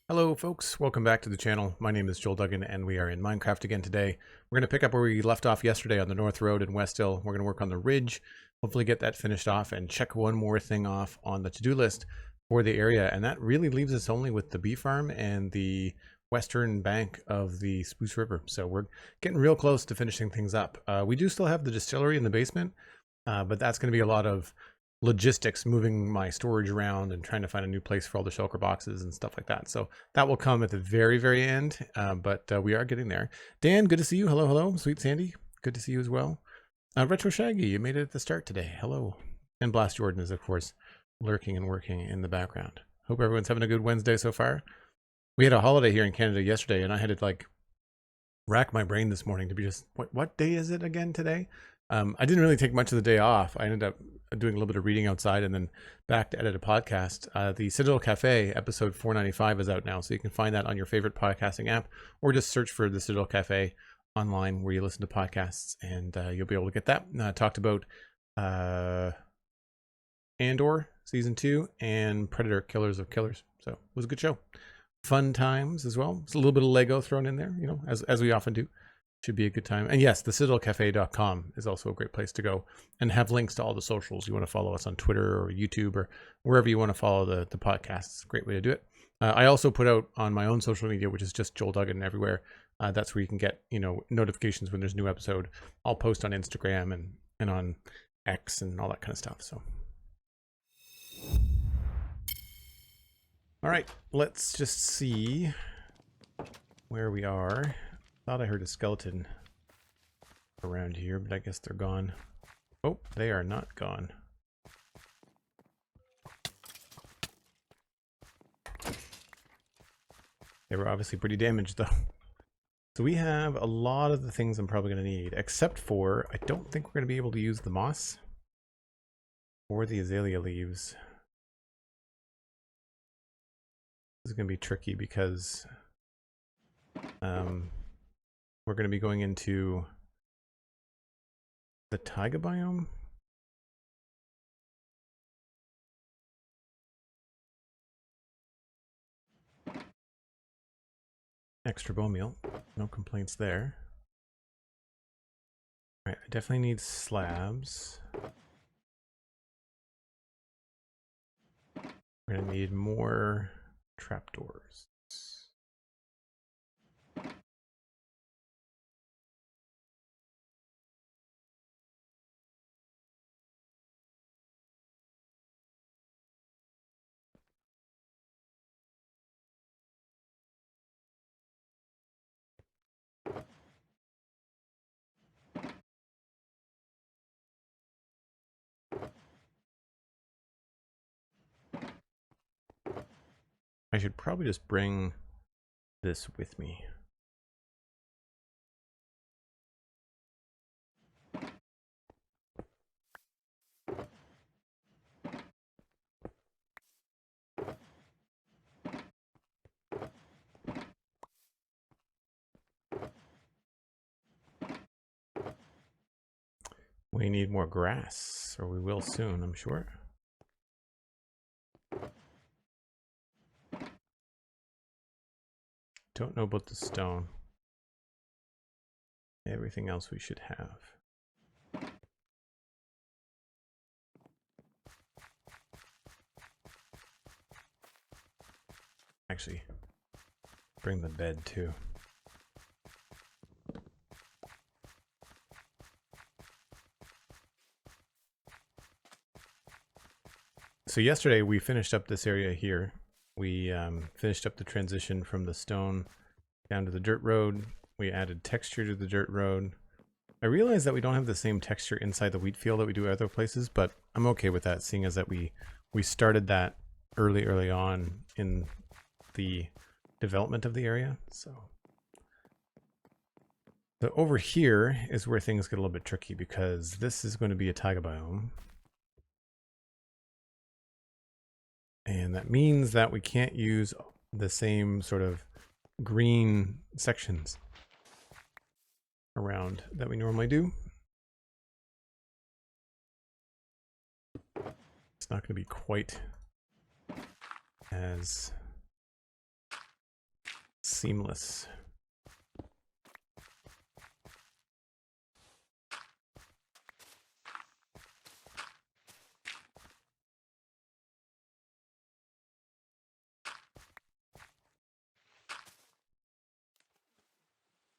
Hello folks, welcome back to the channel. My name is Joel Duggan and we are in Minecraft again today. We're going to pick up where we left off yesterday on the North Road in Westhill. We're going to work on the ridge, hopefully get that finished off and check one more thing off on the to-do list for the area. And that really leaves us only with the bee farm and the western bank of the Spruce River. So we're getting real close to finishing things up. We do still have the distillery in the basement, but that's going to be a lot of logistics, moving my storage around and trying to find a new place for all the shulker boxes and stuff like that. So that will come at the very end, but we are getting there. Dan, good to see you. Hello, hello. SweetSandi, good to see you as well. Retro Shaggy, you made it at the start today. Hello. And Blast Jordan is, of course, lurking and working in the background. Hope everyone's having a good Wednesday so far. We had a holiday here in Canada yesterday, and I had to like rack my brain this morning to be just, what day is it again today? I didn't really take much of the day off. I ended up doing a little bit of reading outside and then back to edit a podcast. The Citadel Cafe episode 495 is out now, so you can find that on your favorite podcasting app, or just search for the Citadel Cafe online where you listen to podcasts, and you'll be able to get that. Talked about Andor season 2 and Predator Killers of Killers. So it was a good show. Fun times as well. It's a little bit of Lego thrown in there, you know, as we often do. Should be a good time. And yes, the citadelcafe.com is also a great place to go and have links to all the socials. You want to follow us on Twitter or YouTube or wherever you want to follow the podcast. It's a great way to do it. I also put out on my own social media, which is just Joel Duggan everywhere. That's where you can get, you know, notifications when there's a new episode. I'll post on Instagram and on X and all that kind of stuff. So, all right, let's just see where we are. Thought I heard a skeleton around here, but I guess they're gone. Oh, they are not gone. They were obviously pretty damaged though. So we have a lot of the things I'm probably going to need, except for I don't think we're going to be able to use the moss or the azalea leaves. This is going to be tricky because we're going to be going into the taiga biome. Extra bone meal. No complaints there. Alright, I definitely need slabs. We're going to need more trapdoors. I should probably just bring this with me. We need more grass, or we will soon, I'm sure. Don't know about the stone. Everything else we should have. Actually, bring the bed too. So yesterday we finished up this area here. We finished up the transition from the stone down to the dirt road. We added texture to the dirt road. I realize that we don't have the same texture inside the wheat field that we do other places, but I'm okay with that, seeing as that we started that early on in the development of the area. So over here is where things get a little bit tricky, because this is going to be a taiga biome. And that means that we can't use the same sort of green sections around that we normally do. It's not going to be quite as seamless.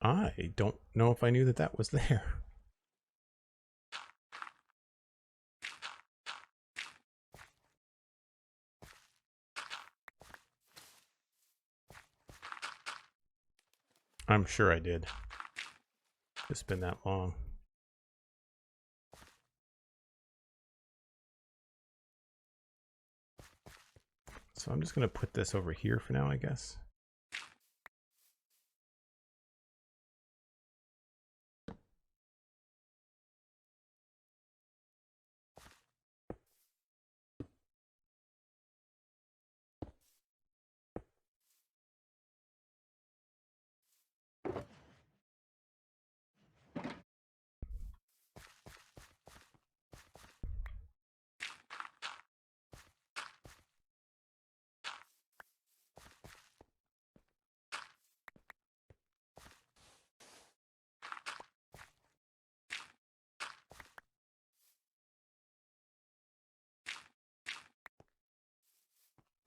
I don't know if I knew that that was there. I'm sure I did. It's been that long. So I'm just going to put this over here for now, I guess.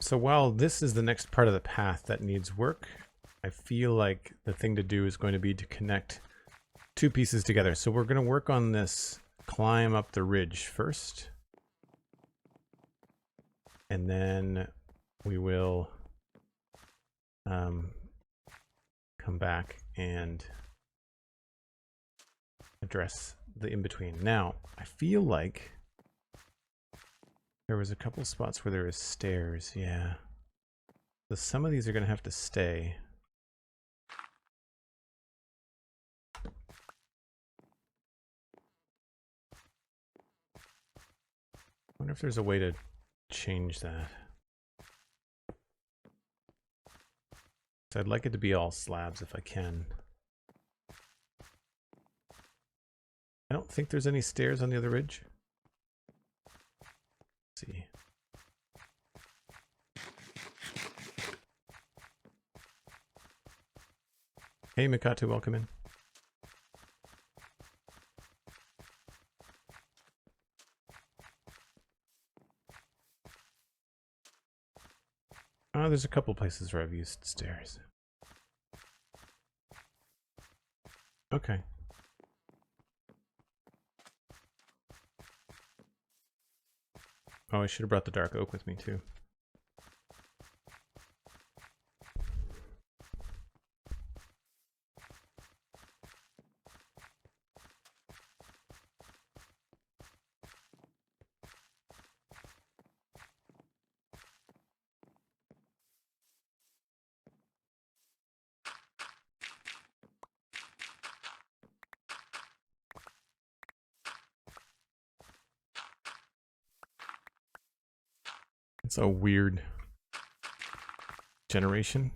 So while this is the next part of the path that needs work, I feel like the thing to do is going to be to connect two pieces together. So we're going to work on this climb up the ridge first. And then we will come back and address the in-between. Now, I feel like there was a couple spots where there was stairs, yeah. So some of these are going to have to stay. I wonder if there's a way to change that. So I'd like it to be all slabs if I can. I don't think there's any stairs on the other ridge. Let's see. Hey Mikatu, welcome in. Oh, there's a couple places where I've used stairs. Okay. Oh, I should have brought the dark oak with me too. It's a weird generation.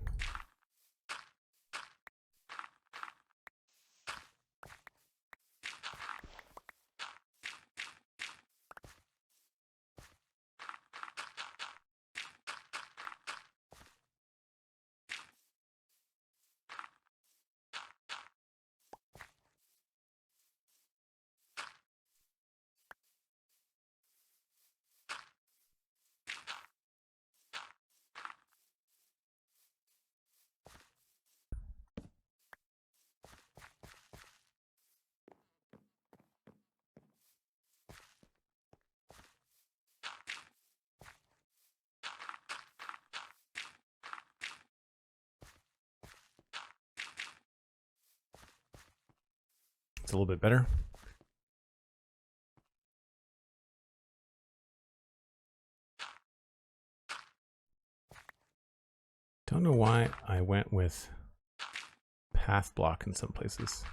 It's a little bit better. Don't know why I went with path block in some places.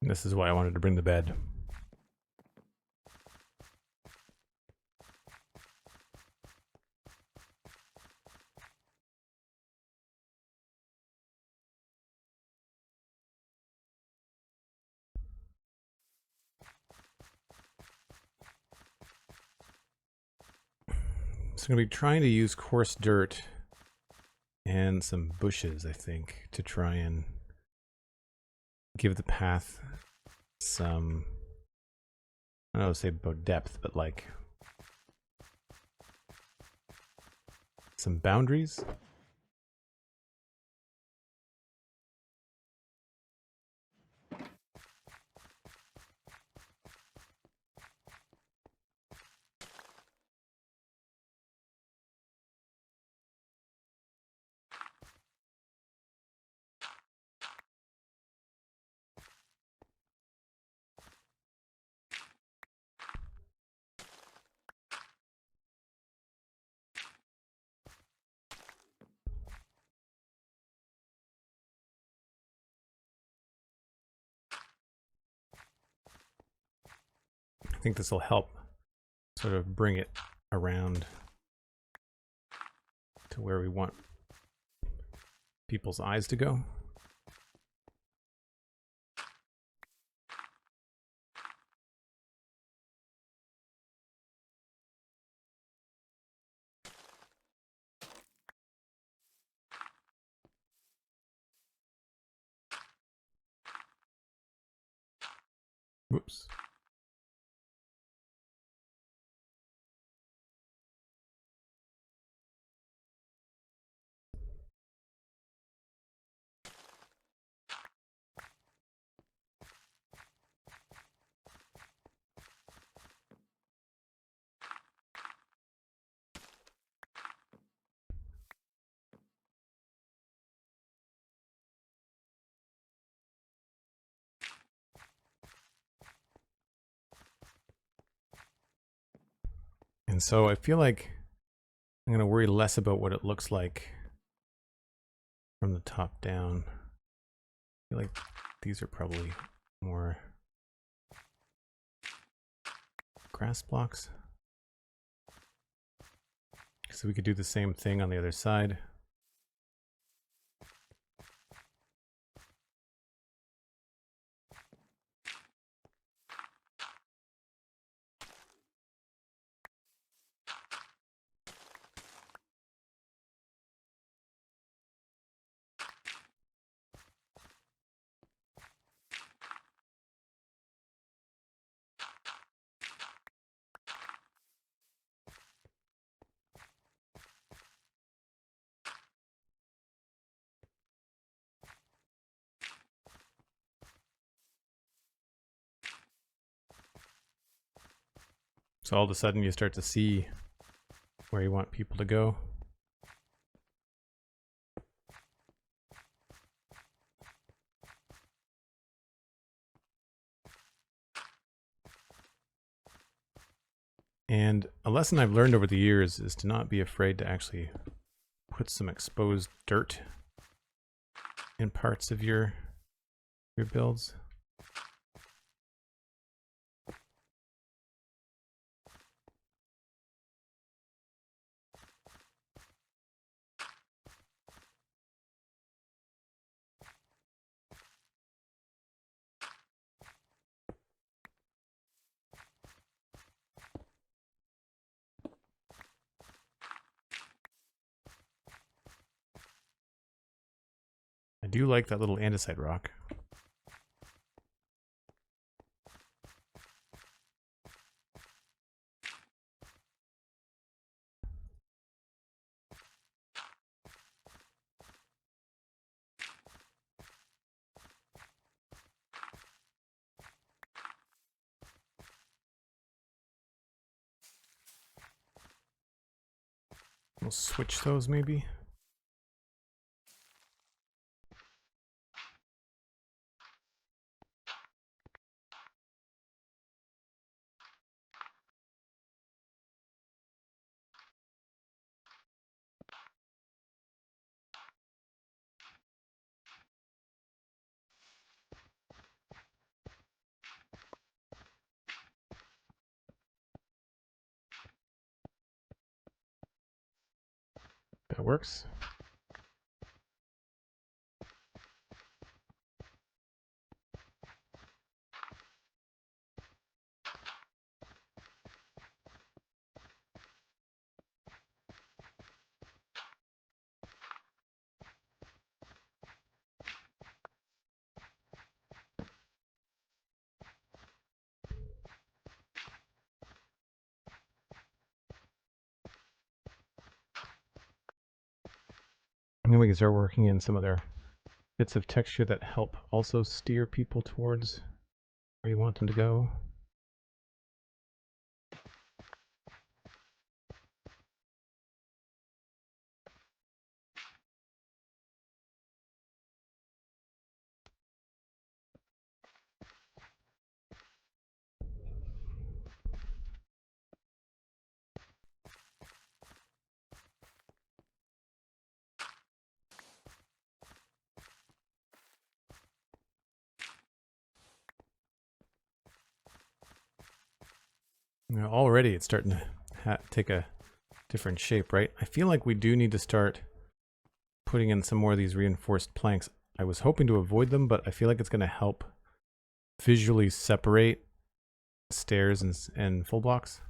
And this is why I wanted to bring the bed. So I'm going to be trying to use coarse dirt and some bushes, I think, to try and give the path some, I don't know, say about depth, but like some boundaries. I think this will help sort of bring it around to where we want people's eyes to go. Whoops. And so I feel like I'm going to worry less about what it looks like from the top down. I feel like these are probably more grass blocks. So we could do the same thing on the other side. So all of a sudden you start to see where you want people to go. And a lesson I've learned over the years is to not be afraid to actually put some exposed dirt in parts of your builds. I do like that little andesite rock. We'll switch those maybe. works. And then we can start working in some other bits of texture that help also steer people towards where you want them to go. Now already it's starting to take a different shape, right? I feel like we do need to start putting in some more of these reinforced planks. I was hoping to avoid them, but I feel like it's going to help visually separate stairs and full blocks.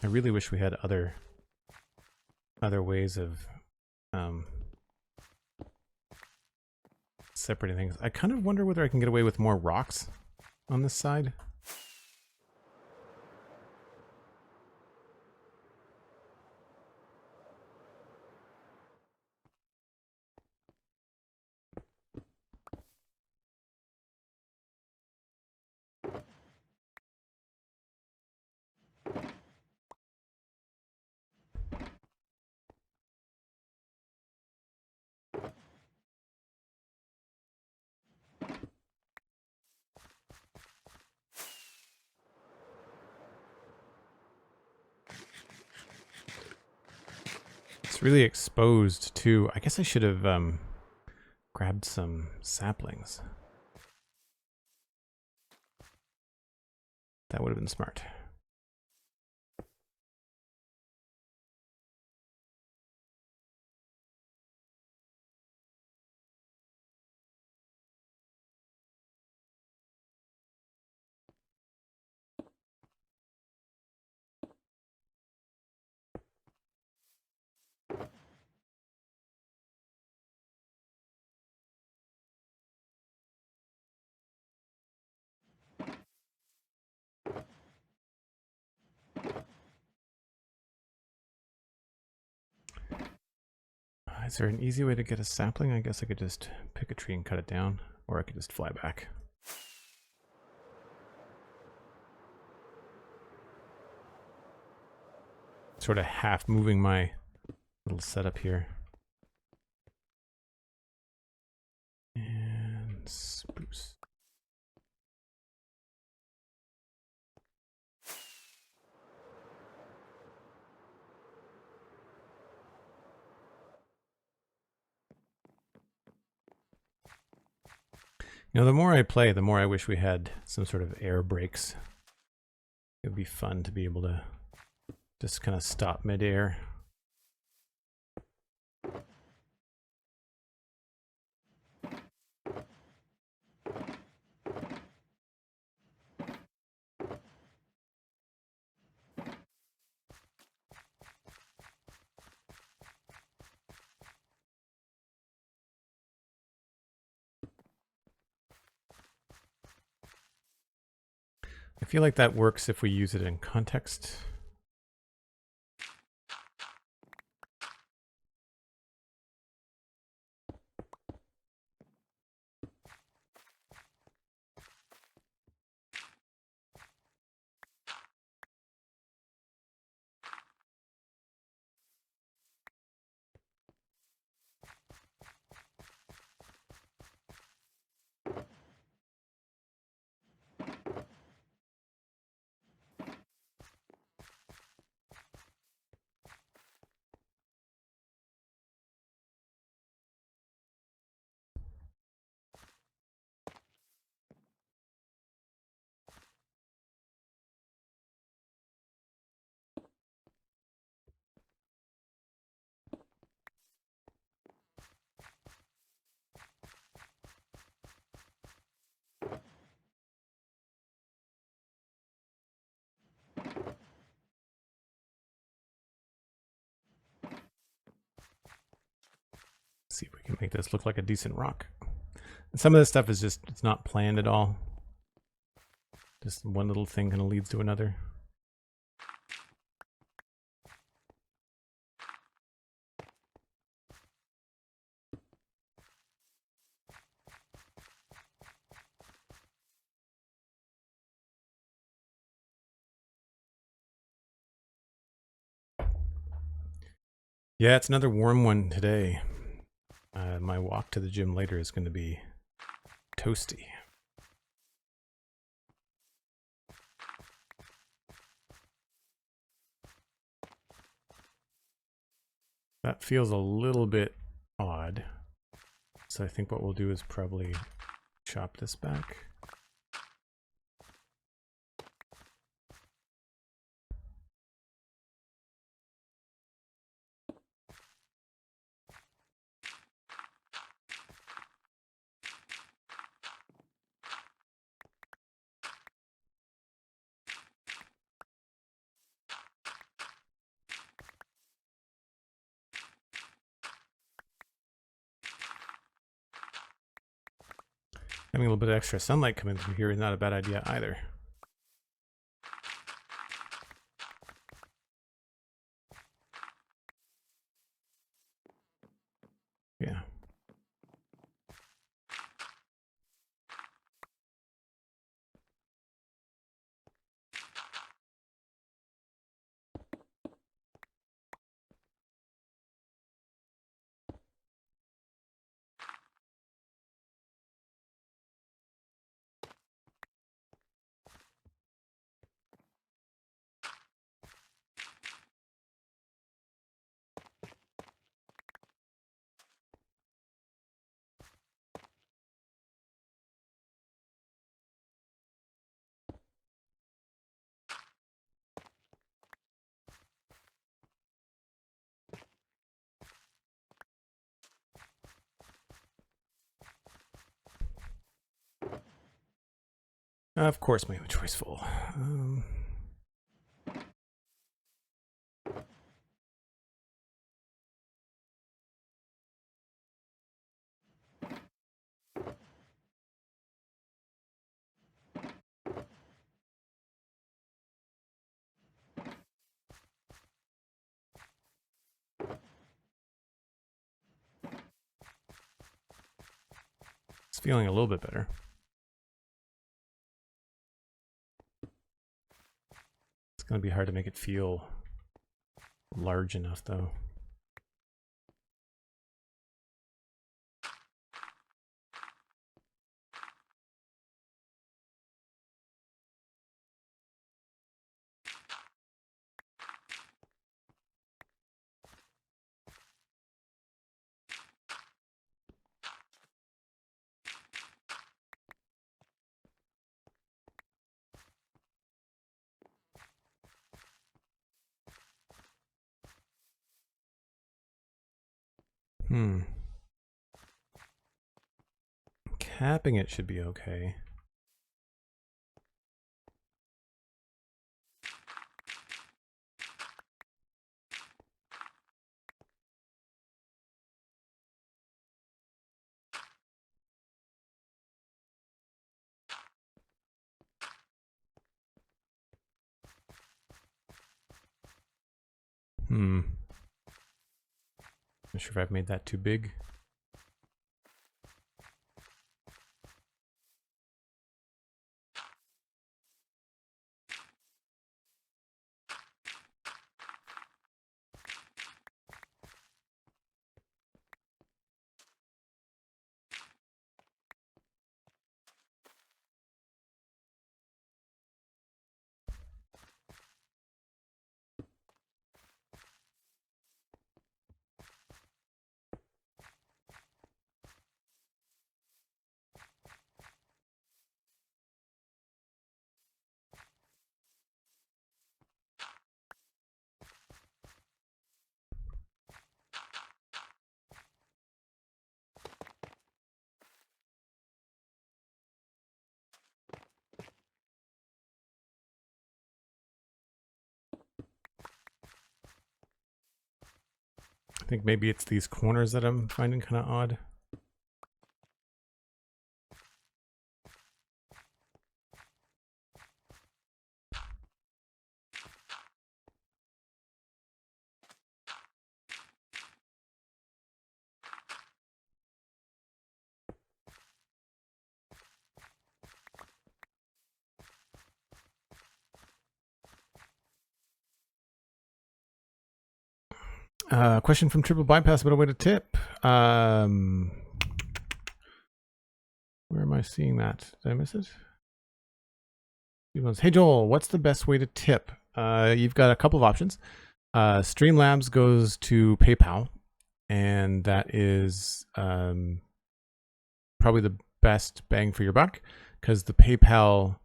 I really wish we had other ways of separating things. I kind of wonder whether I can get away with more rocks on this side. It's really exposed too. I guess I should have grabbed some saplings. That would have been smart. Is there an easy way to get a sapling? I guess I could just pick a tree and cut it down, or I could just fly back. Sort of half moving my little setup here. And spruce. You know, the more I play, the more I wish we had some sort of air brakes. It would be fun to be able to just kind of stop midair. I feel like that works if we use it in context. Let's see if we can make this look like a decent rock. And some of this stuff is just, it's not planned at all. Just one little thing kind of leads to another. Yeah, it's another warm one today. My walk to the gym later is going to be toasty. That feels a little bit odd. So I think what we'll do is probably chop this back. Having a little bit of extra sunlight coming through here is not a bad idea either. Yeah. Of course, my inventory's full. It's feeling a little bit better. It's going to be hard to make it feel large enough, though. Capping it should be okay. Not sure if I've made that too big. think maybe it's these corners that I'm finding kind of odd. Question from Triple Bypass about a way to tip. Where am I seeing that? Did I miss it? Hey Joel, what's the best way to tip? You've got a couple of options. Streamlabs goes to PayPal, and that is probably the best bang for your buck because the PayPal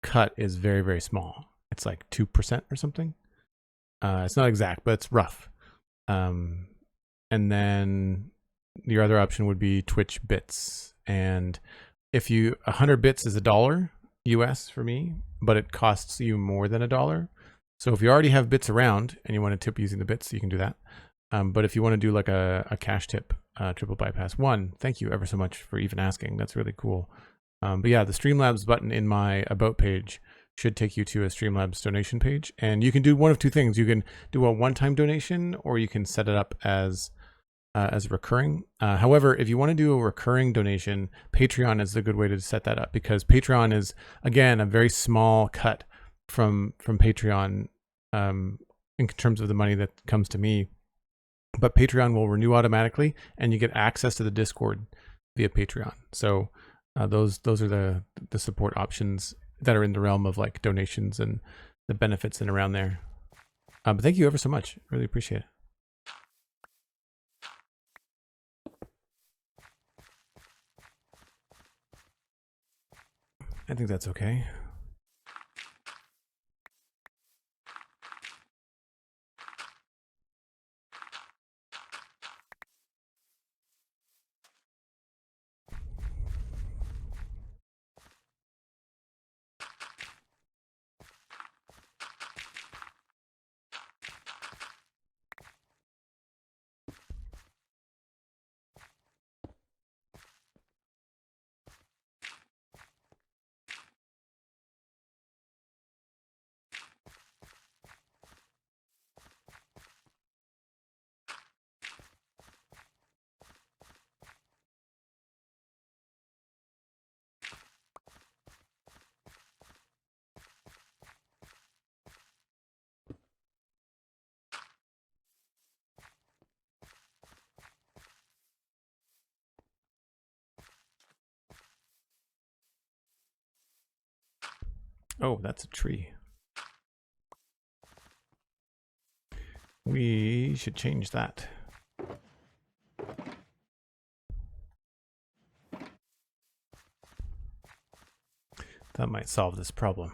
cut is very, very small. It's like 2% or something. It's not exact, but it's rough. And then your other option would be Twitch bits. And if 100 bits is $1 US for me, but it costs you more than $1. So if you already have bits around and you want to tip using the bits, you can do that. But if you want to do like a cash tip, Triple Bypass 1, thank you ever so much for even asking. That's really cool. But yeah, the Streamlabs button in my About page should take you to a Streamlabs donation page. And you can do one of two things. You can do a one-time donation, or you can set it up as recurring. However, if you want to do a recurring donation, Patreon is a good way to set that up, because Patreon is, again, a very small cut from Patreon in terms of the money that comes to me. But Patreon will renew automatically, and you get access to the Discord via Patreon. So those are the support options that are in the realm of like donations and the benefits and around there. But thank you ever so much. Really appreciate it. I think that's okay. Oh, that's a tree. We should change that. That might solve this problem.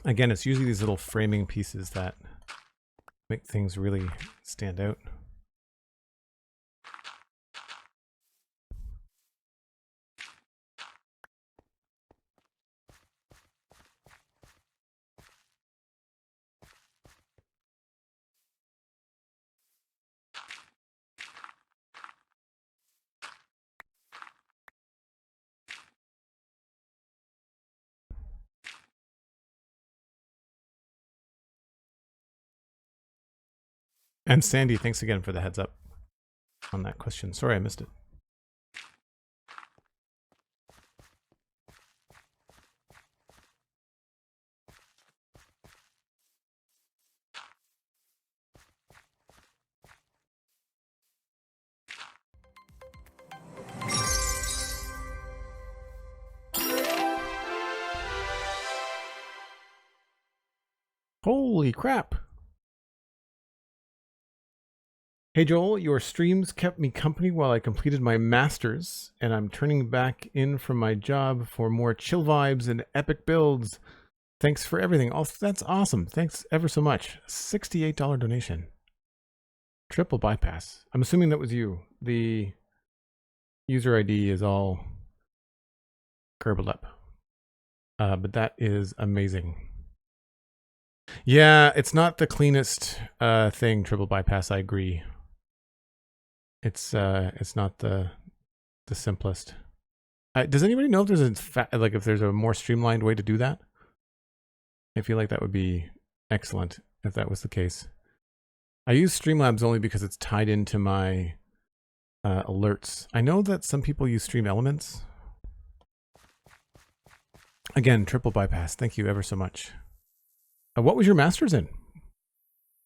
Again, it's usually these little framing pieces that make things really stand out. And Sandy, thanks again for the heads up on that question. Sorry I missed it. Holy crap. Hey Joel, your streams kept me company while I completed my masters, and I'm turning back in from my job for more chill vibes and epic builds. Thanks for everything. Oh, that's awesome. Thanks ever so much. $68 donation. Triple bypass. I'm assuming that was you. The user ID is all garbled up. But that is amazing. Yeah, it's not the cleanest thing, triple bypass, I agree. It's not the simplest. Does anybody know if there's if there's a more streamlined way to do that? I feel like that would be excellent if that was the case. I use Streamlabs only because it's tied into my alerts. I know that some people use Stream Elements. Again, triple bypass. Thank you ever so much. What was your master's in?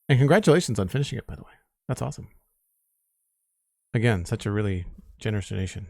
And congratulations on finishing it, by the way. That's awesome. Again, such a really generous donation.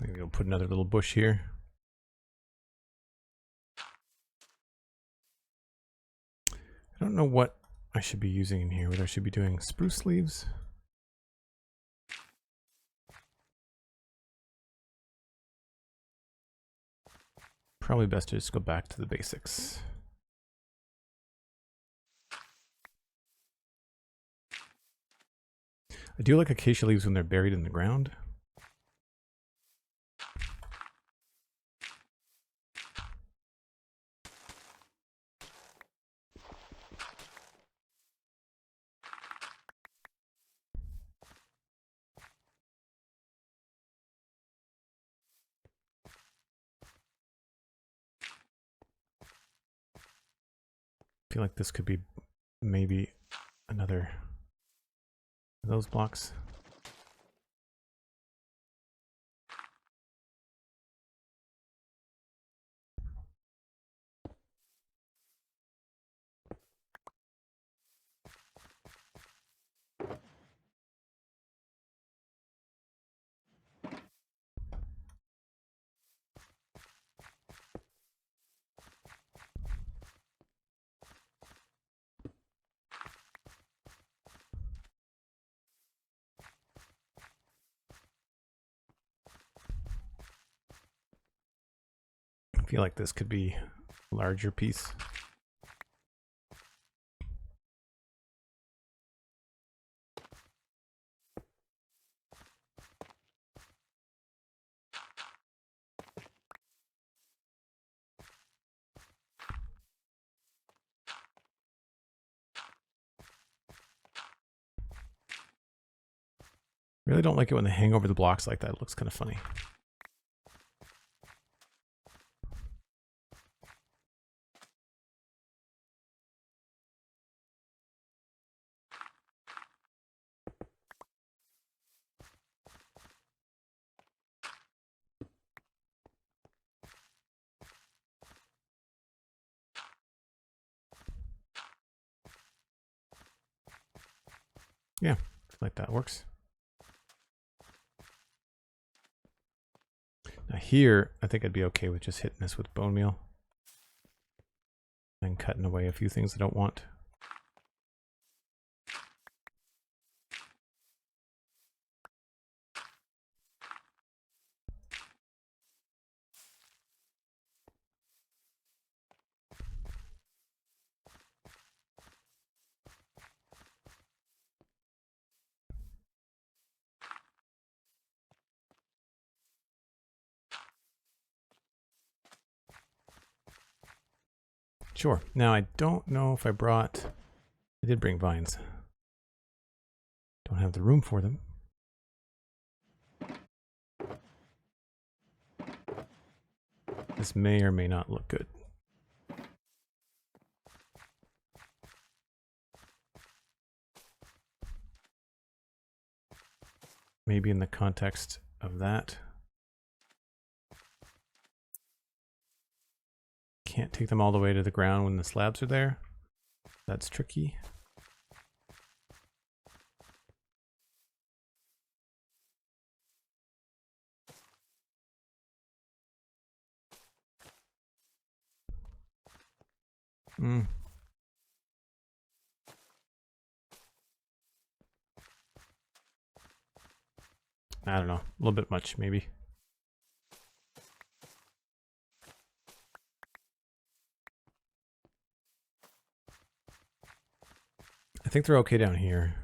Maybe we'll put another little bush here. I don't know what I should be using in here, whether I should be doing spruce leaves. Probably best to just go back to the basics. I do like acacia leaves when they're buried in the ground. I feel like this could be maybe another of those blocks. I feel like this could be a larger piece. Really don't like it when they hang over the blocks like that. It looks kind of funny. Yeah, I feel like that works. Now here, I think I'd be okay with just hitting this with bone meal and cutting away a few things I don't want. Sure. Now I don't know if I brought... I did bring vines. Don't have the room for them. This may or may not look good. Maybe in the context of that. Can't take them all the way to the ground when the slabs are there. That's tricky. I don't know, a little bit much maybe. I think they're okay down here.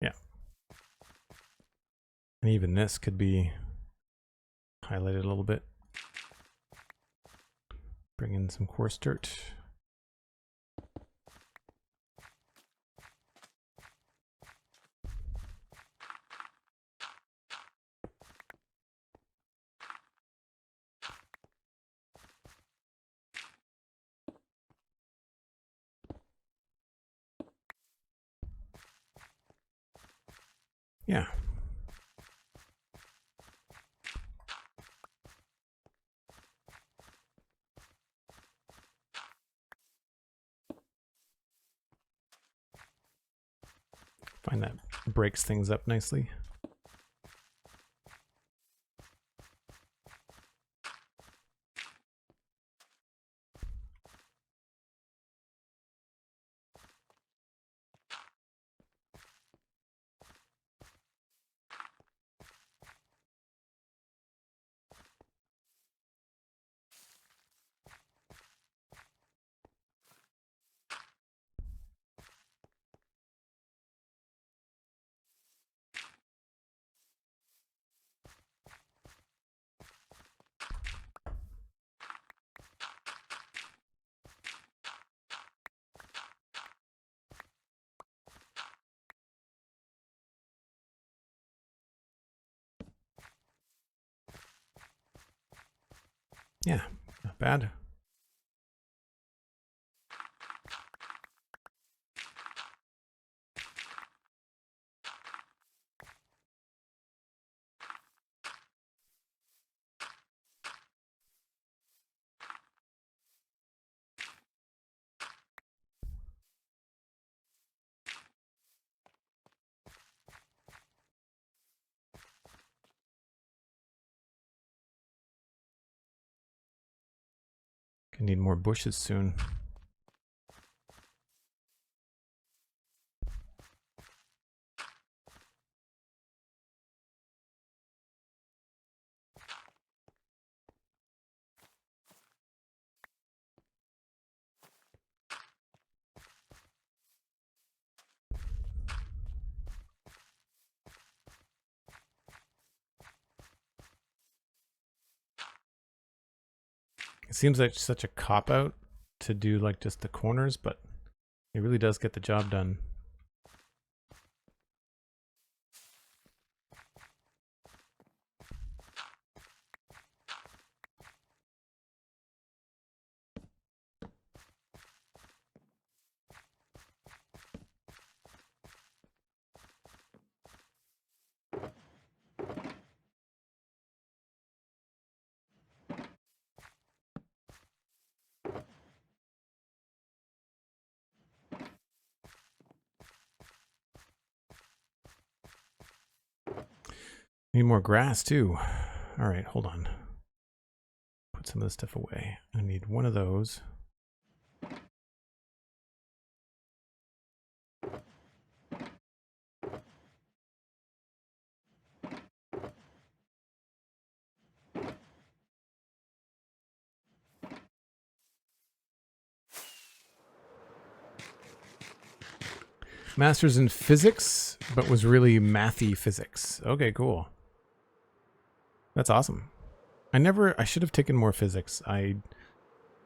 Yeah. And even this could be highlighted a little bit. Bring in some coarse dirt. Yeah. Find that breaks things up nicely. Yeah, not bad. Gonna need more bushes soon. It seems like such a cop-out to do like just the corners, but it really does get the job done. Need more grass too. All right, hold on. Put some of this stuff away. I need one of those. Master's in physics, but was really mathy physics. Okay, cool. That's awesome. I should have taken more physics. I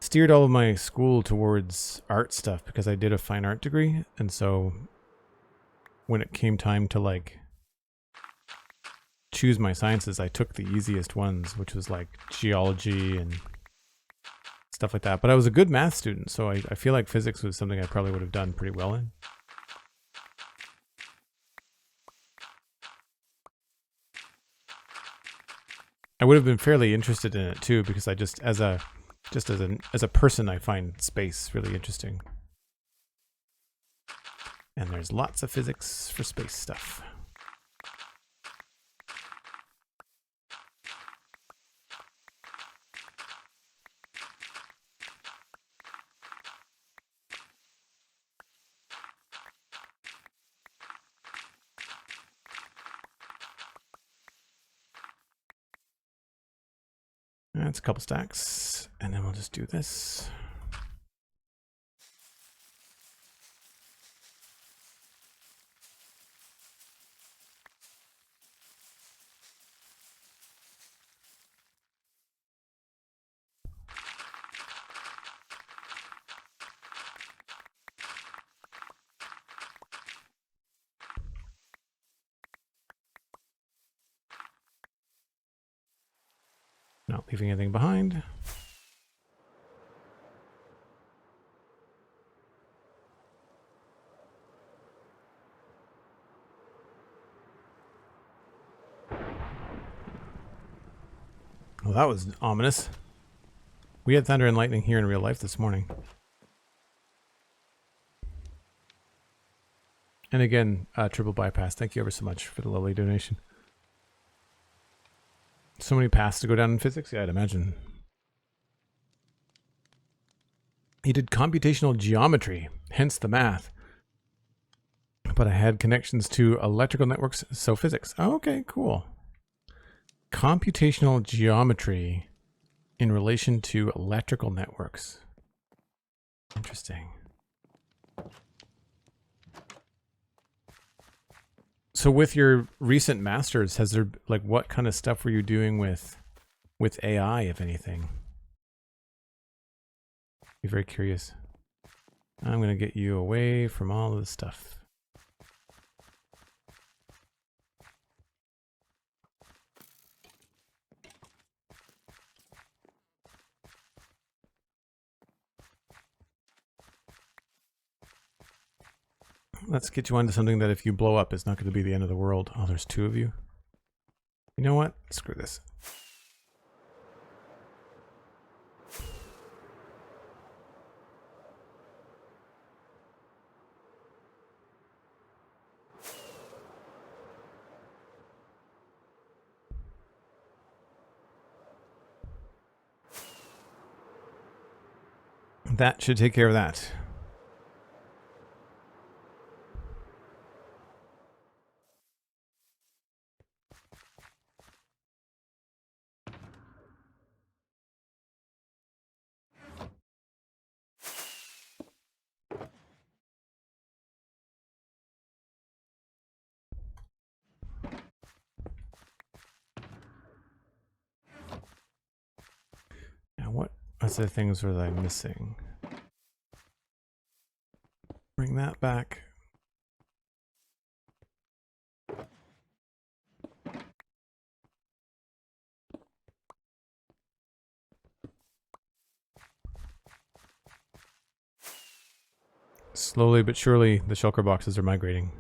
steered all of my school towards art stuff because I did a fine art degree. And so when it came time to like choose my sciences, I took the easiest ones, which was like geology and stuff like that. But I was a good math student, so I feel like physics was something I probably would have done pretty well in. I would have been fairly interested in it too, because I just as a person, I find space really interesting. And there's lots of physics for space stuff. That's a couple stacks, and then we'll just do this. Not leaving anything behind. Well, that was ominous. We had thunder and lightning here in real life this morning. And again, triple bypass. Thank you ever so much for the lovely donation. So many paths to go down in physics? Yeah, I'd imagine. He did computational geometry, hence the math. But I had connections to electrical networks, so physics. Oh, okay, cool. Computational geometry in relation to electrical networks. Interesting. So with your recent masters, has there, like, what kind of stuff were you doing with AI, if anything? Be very curious. I'm going to get you away from all of this stuff. Let's get you onto something that if you blow up, it's not going to be the end of the world. Oh, there's two of you. You know what? Screw this. That should take care of that. Now what other things was I missing? Bring that back. Slowly but surely, the shulker boxes are migrating.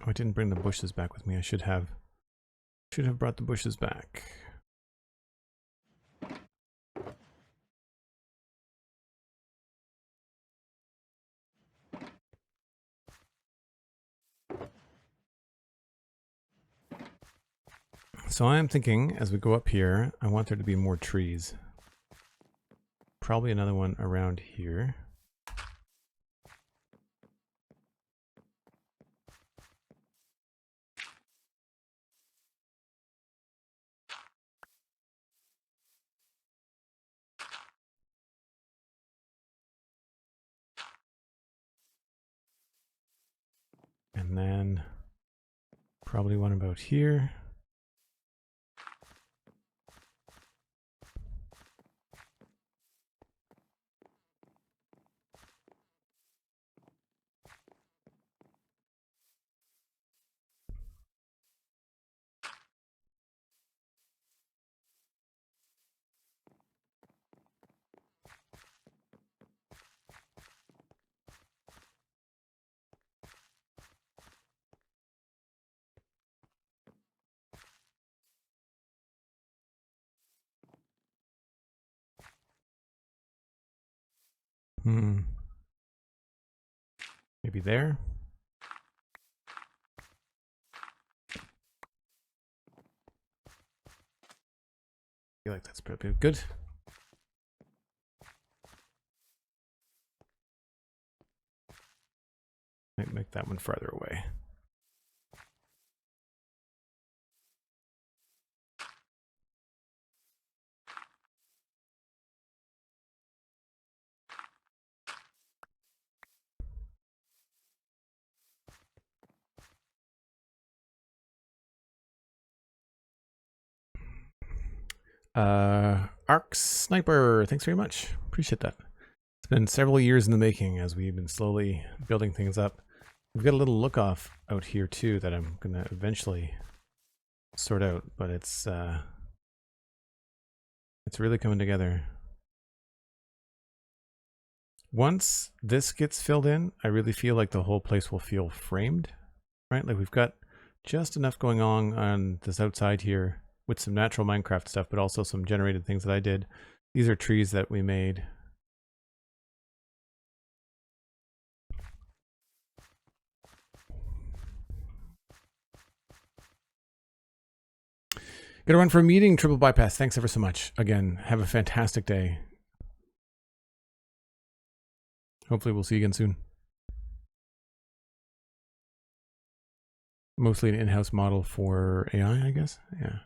I didn't bring the bushes back with me. I should have brought the bushes back. So I am thinking, as we go up here, I want there to be more trees. Probably another one around here. And then probably one about here. Maybe there. I feel like that's pretty good. Might make that one farther away. Arc Sniper, thanks very much. Appreciate that. It's been several years in the making as we've been slowly building things up. We've got a little look off out here too that I'm gonna eventually sort out, but it's really coming together. Once this gets filled in, I really feel like the whole place will feel framed, right? Like we've got just enough going on this outside here with some natural Minecraft stuff, but also some generated things that I did. These are trees that we made. Gotta run for a meeting, Triple Bypass. Thanks ever so much. Again, have a fantastic day. Hopefully we'll see you again soon. Mostly an in-house model for AI, I guess. Yeah.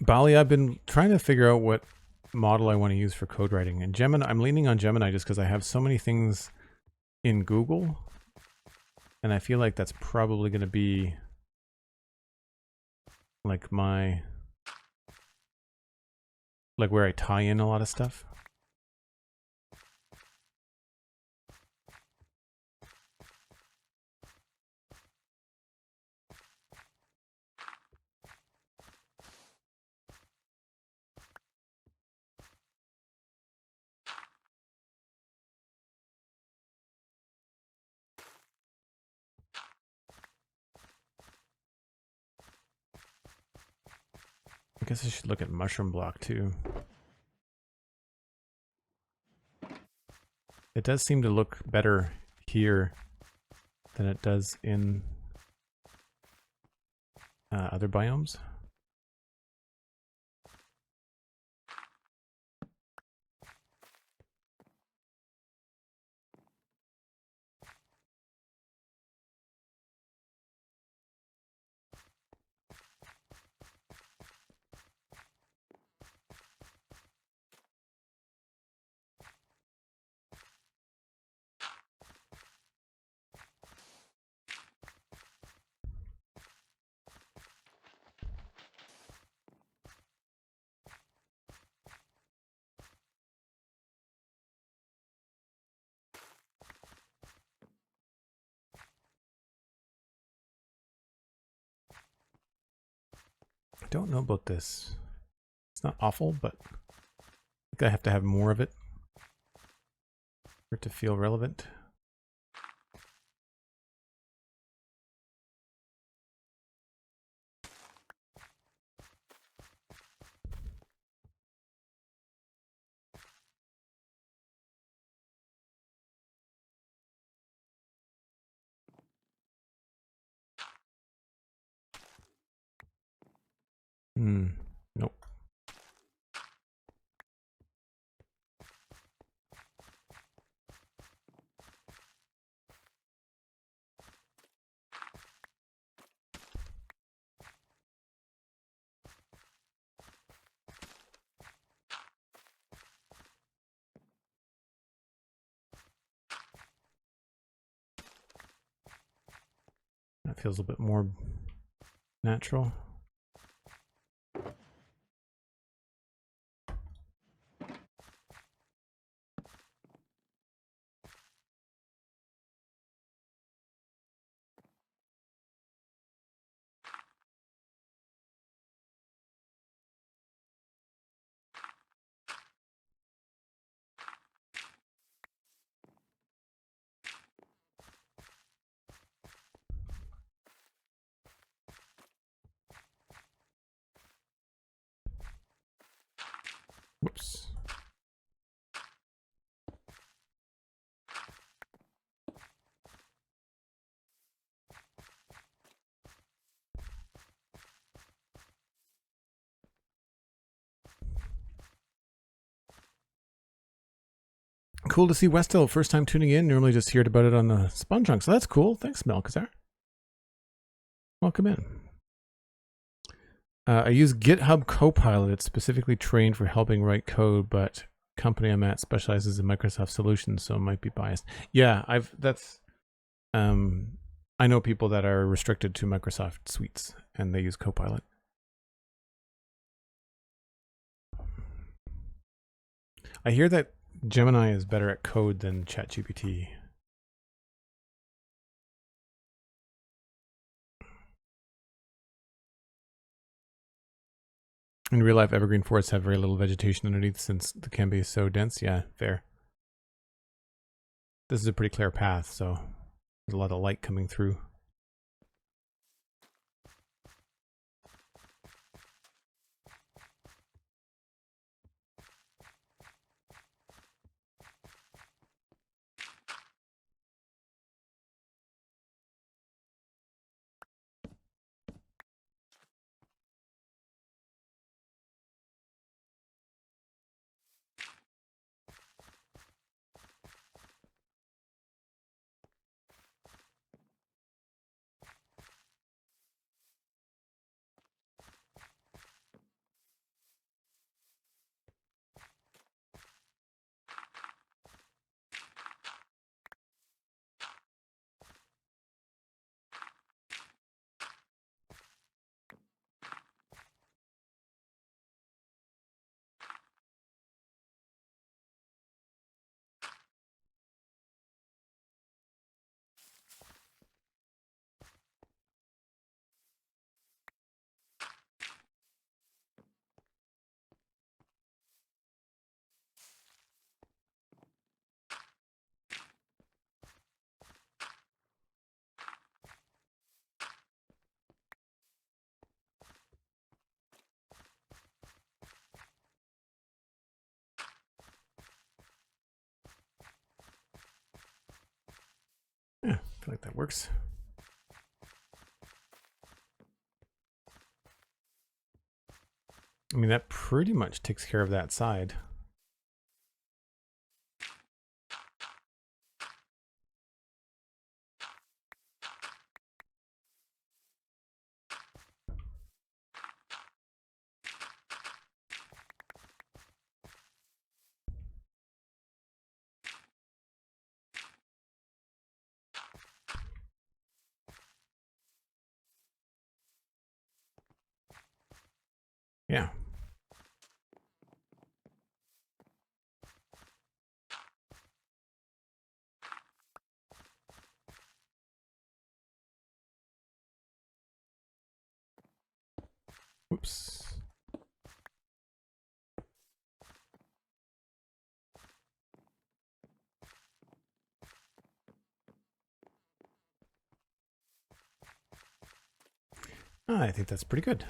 Bali, I've been trying to figure out what model I want to use for code writing. And Gemini, I'm leaning on Gemini just because I have so many things in Google. And I feel like that's probably going to be like where I tie in a lot of stuff. I guess I should look at Mushroom Block too. It does seem to look better here than it does in other biomes. I don't know about this. It's not awful, but I think I have to have more of it. For it to feel relevant. Nope. That feels a bit more natural. Whoops. Cool to see Westhill. First time tuning in. Normally just heard about it on the Spawn Chunk. So that's cool. Thanks, Melkazar. Welcome in. I use GitHub Copilot. It's specifically trained for helping write code, but company I'm at specializes in Microsoft solutions, so it might be biased. Yeah, I know people that are restricted to Microsoft suites and they use Copilot. I hear that Gemini is better at code than ChatGPT. In real life, evergreen forests have very little vegetation underneath since the canopy is so dense. Yeah, fair. This is a pretty clear path, so there's a lot of light coming through. Yeah, I feel like that works. I mean, that pretty much takes care of that side. Yeah. Oops. I think that's pretty good.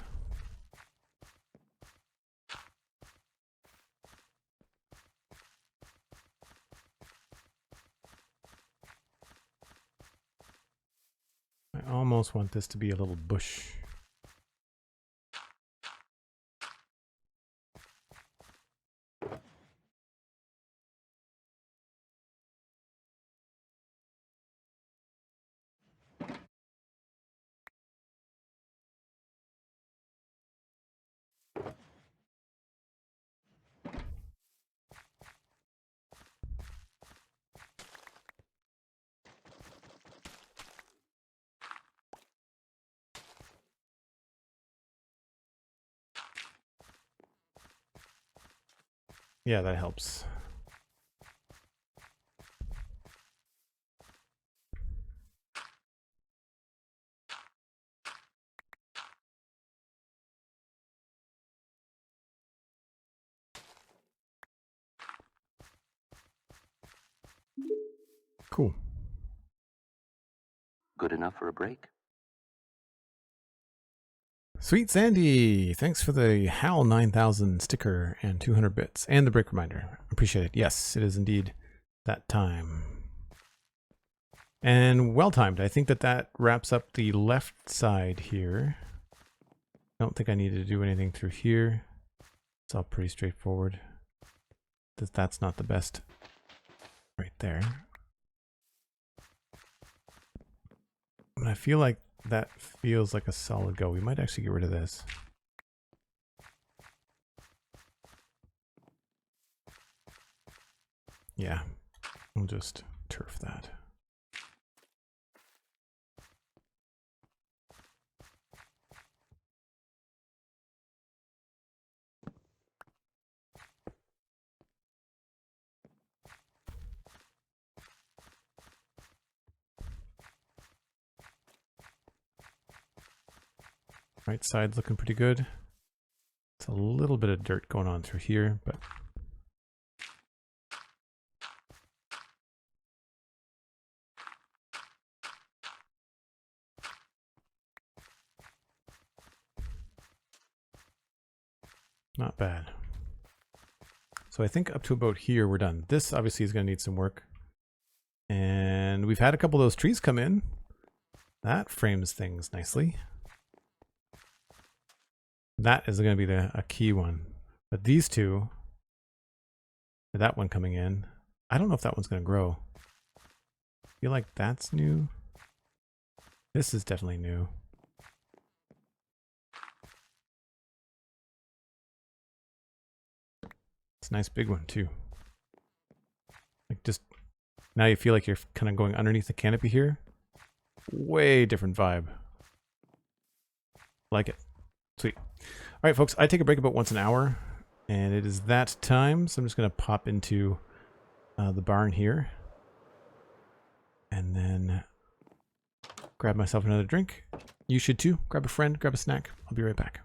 I almost want this to be a little bush. Yeah, that helps. Cool. Good enough for a break? SweetSandi, thanks for the HAL 9000 sticker and 200 bits and the break reminder. Appreciate it. Yes, it is indeed that time. And well timed. I think that wraps up the left side here. I don't think I need to do anything through here. It's all pretty straightforward. That's not the best right there. And I feel like that feels like a solid go. We might actually get rid of this. Yeah, we'll just turf that. Right side's looking pretty good. It's a little bit of dirt going on through here, but not bad. So I think up to about here we're done. This obviously is going to need some work. And we've had a couple of those trees come in. That frames things nicely. That is going to be a key one. But these two, that one coming in, I don't know if that one's going to grow. I feel like that's new. This is definitely new. It's a nice big one too. Like just now you feel like you're kind of going underneath the canopy here. Way different vibe. Like it. Sweet. All right, folks, I take a break about once an hour, and it is that time, so I'm just going to pop into the barn here, and then grab myself another drink. You should too. Grab a friend, grab a snack. I'll be right back.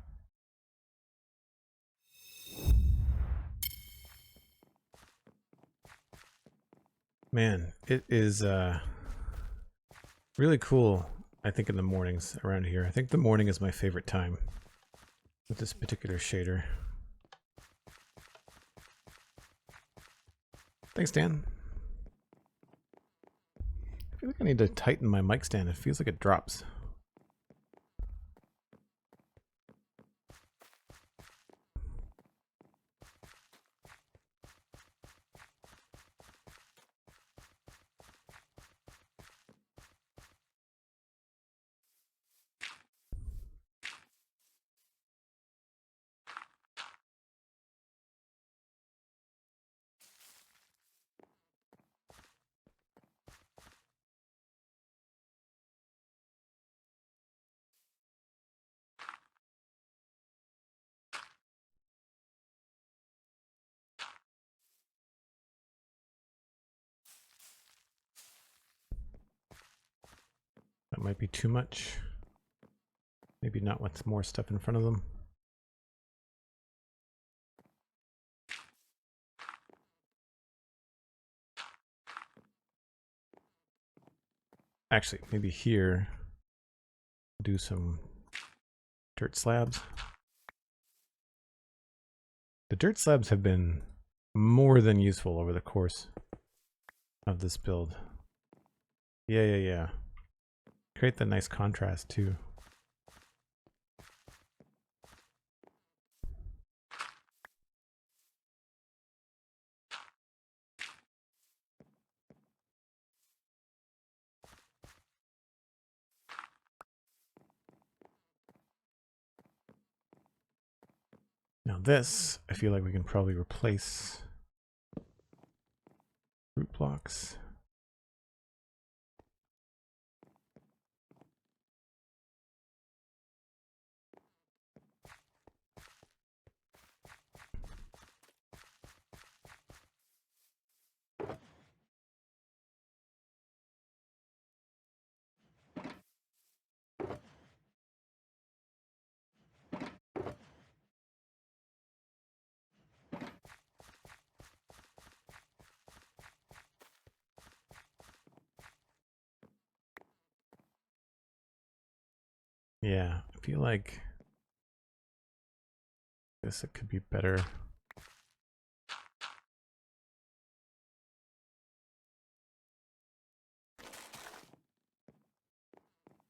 Man, it is really cool, I think, in the mornings around here. I think the morning is my favorite time with this particular shader. Thanks, Dan. I feel like I need to tighten my mic stand. It feels like it drops. That might be too much. Maybe not with more stuff in front of them. Actually, maybe here, do some Dirt slabs. The dirt slabs have been more than useful over the course of this build. Yeah. Create the nice contrast too. Now this, I feel like we can probably replace root blocks. Yeah, I feel like this, it could be better.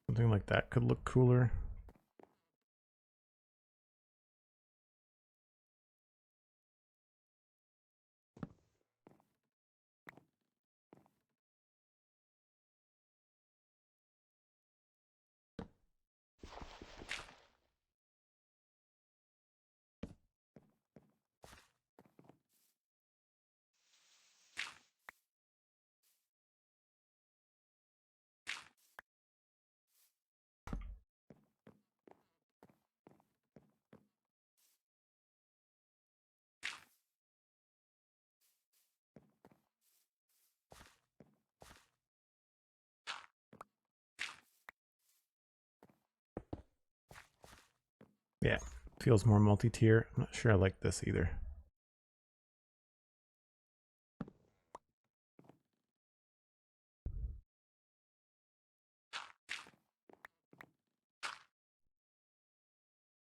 Something like that could look cooler. Yeah, feels more multi-tier. I'm not sure I like this either. I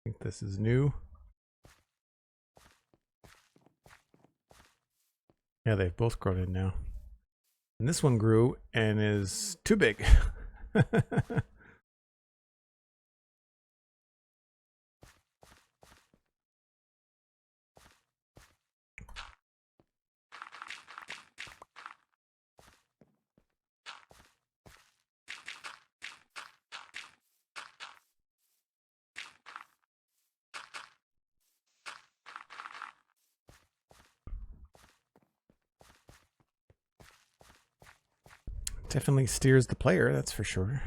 think this is new. Yeah, they've both grown in now. And this one grew and is too big. Definitely steers the player, that's for sure.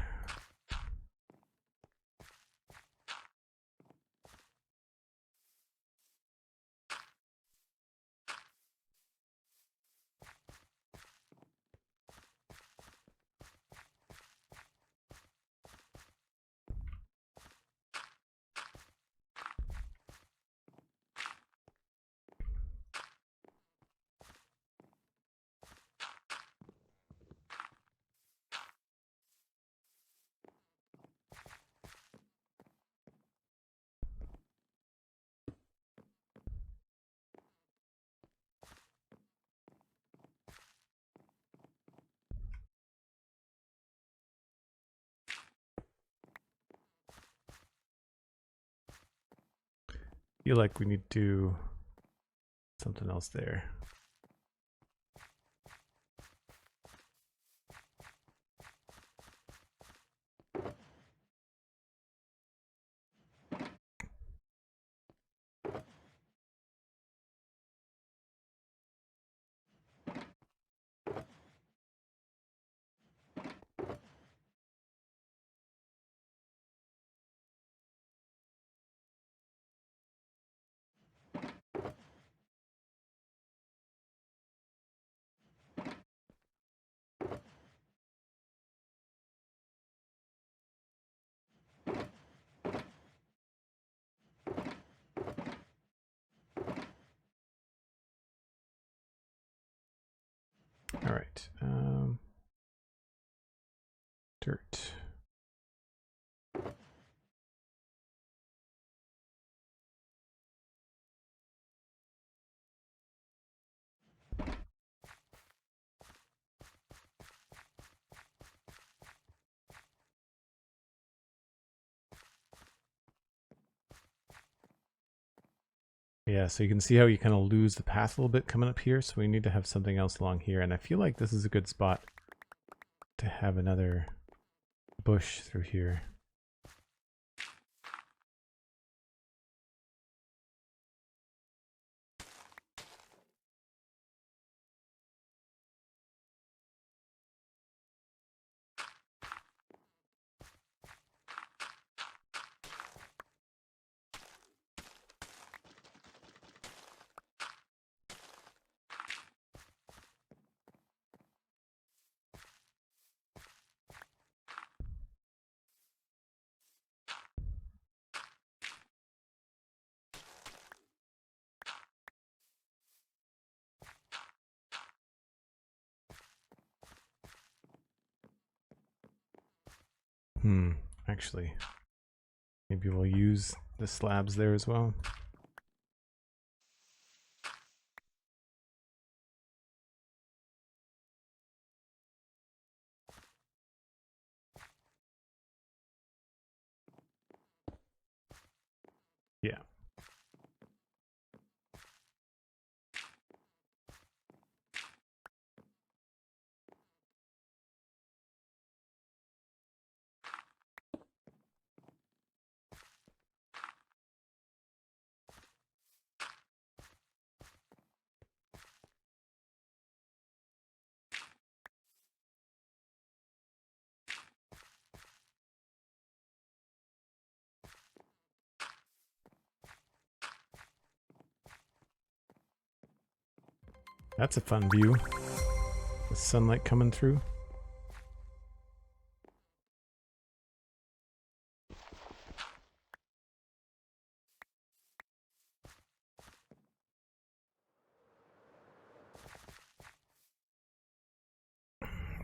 Feel like we need to do something else there. All right. Dirt. Yeah, so you can see how you kind of lose the path a little bit coming up here, so we need to have something else along here, and I feel like this is a good spot to have another bush through here. Actually, maybe we'll use the slabs there as well. Yeah. That's a fun view. The sunlight coming through.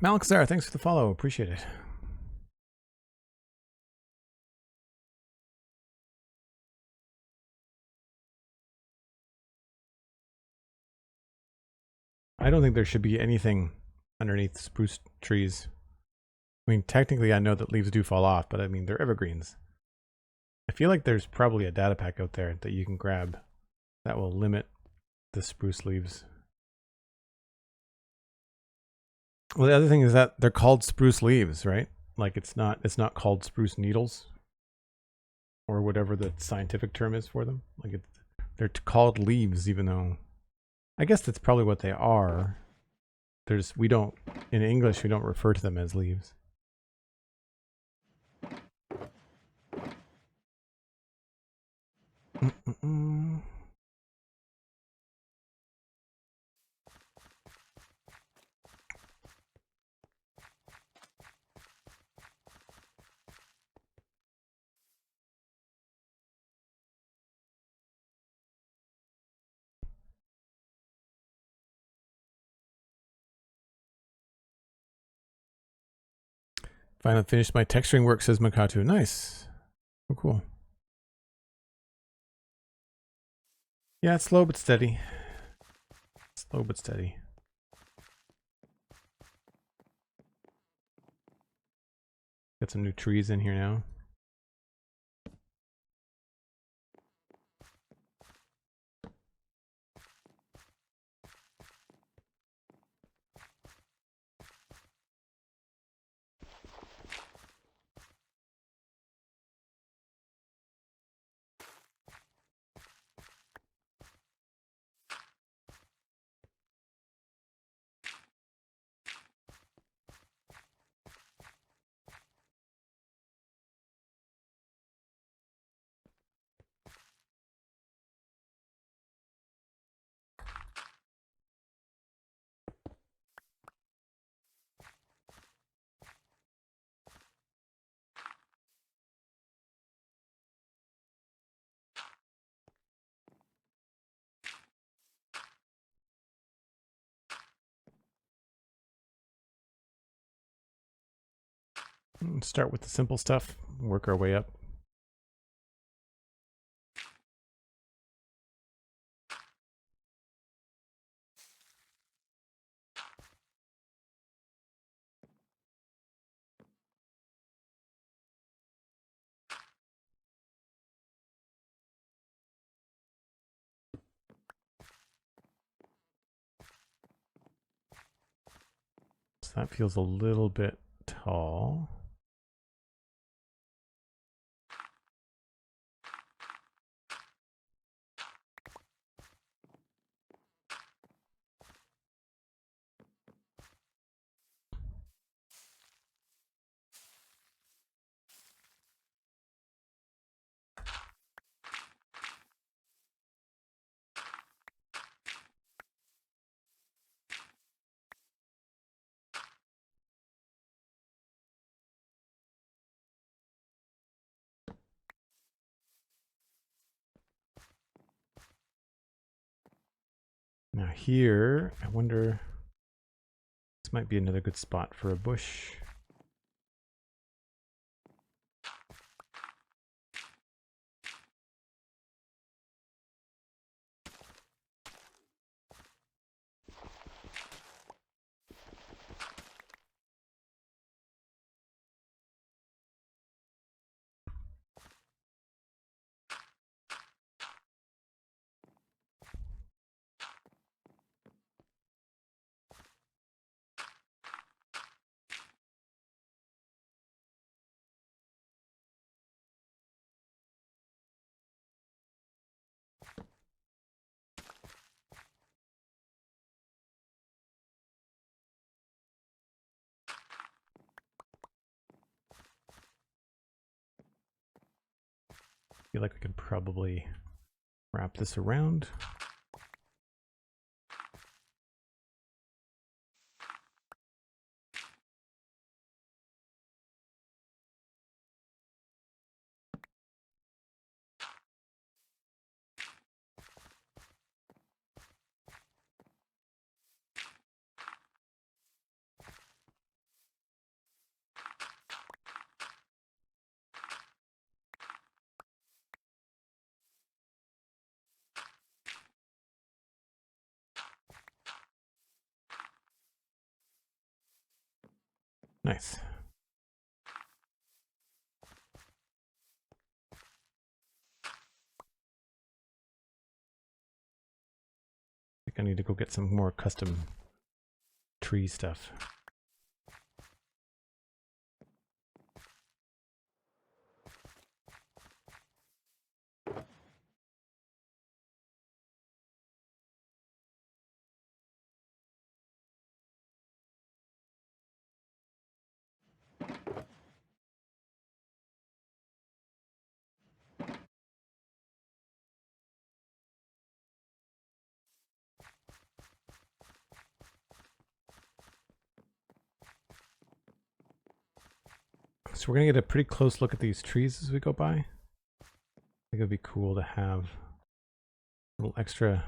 Malakazar, thanks for the follow. Appreciate it. I don't think there should be anything underneath spruce trees. I mean, technically I know that leaves do fall off, but I mean, they're evergreens. I feel like there's probably a data pack out there that you can grab that will limit the spruce leaves. Well, the other thing is that they're called spruce leaves, right? Like it's not called spruce needles or whatever the scientific term is for them. Like they're called leaves, even though I guess that's probably what they are. In English we don't refer to them as leaves. Finally finished my texturing work, says Makatu. Nice. Oh, cool. Yeah, it's slow but steady. Slow but steady. Got some new trees in here now. Let's start with the simple stuff, work our way up. So that feels a little bit tall. Now here, I wonder, this might be another good spot for a bush. I feel like we could probably wrap this around. Nice. I think I need to go get some more custom tree stuff. So we're gonna get a pretty close look at these trees as we go by. I think it'd be cool to have a little extra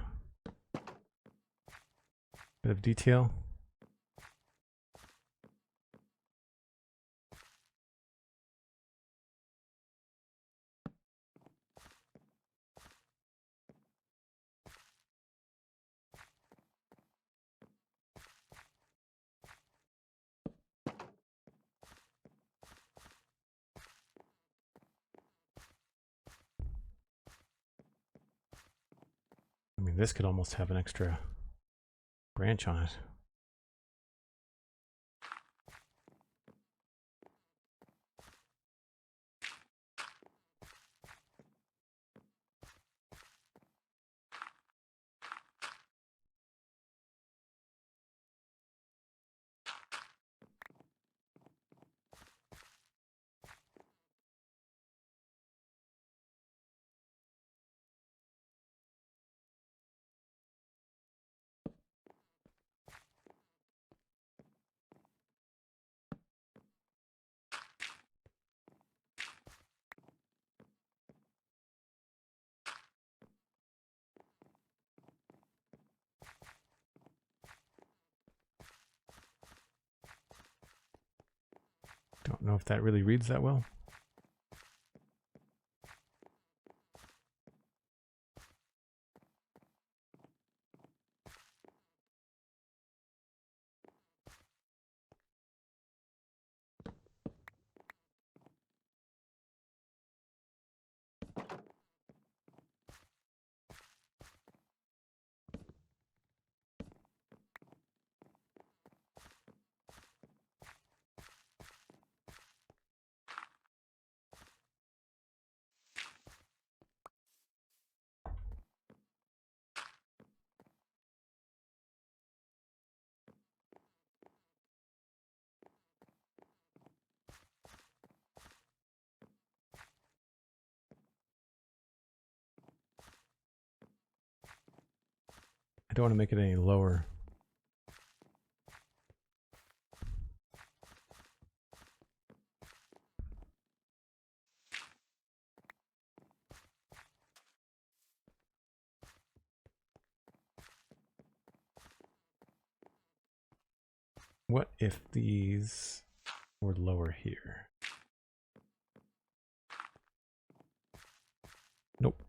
bit of detail. I mean, this could almost have an extra branch on it. Don't know if that really reads that well. I don't want to make it any lower. What if these were lower here? Nope.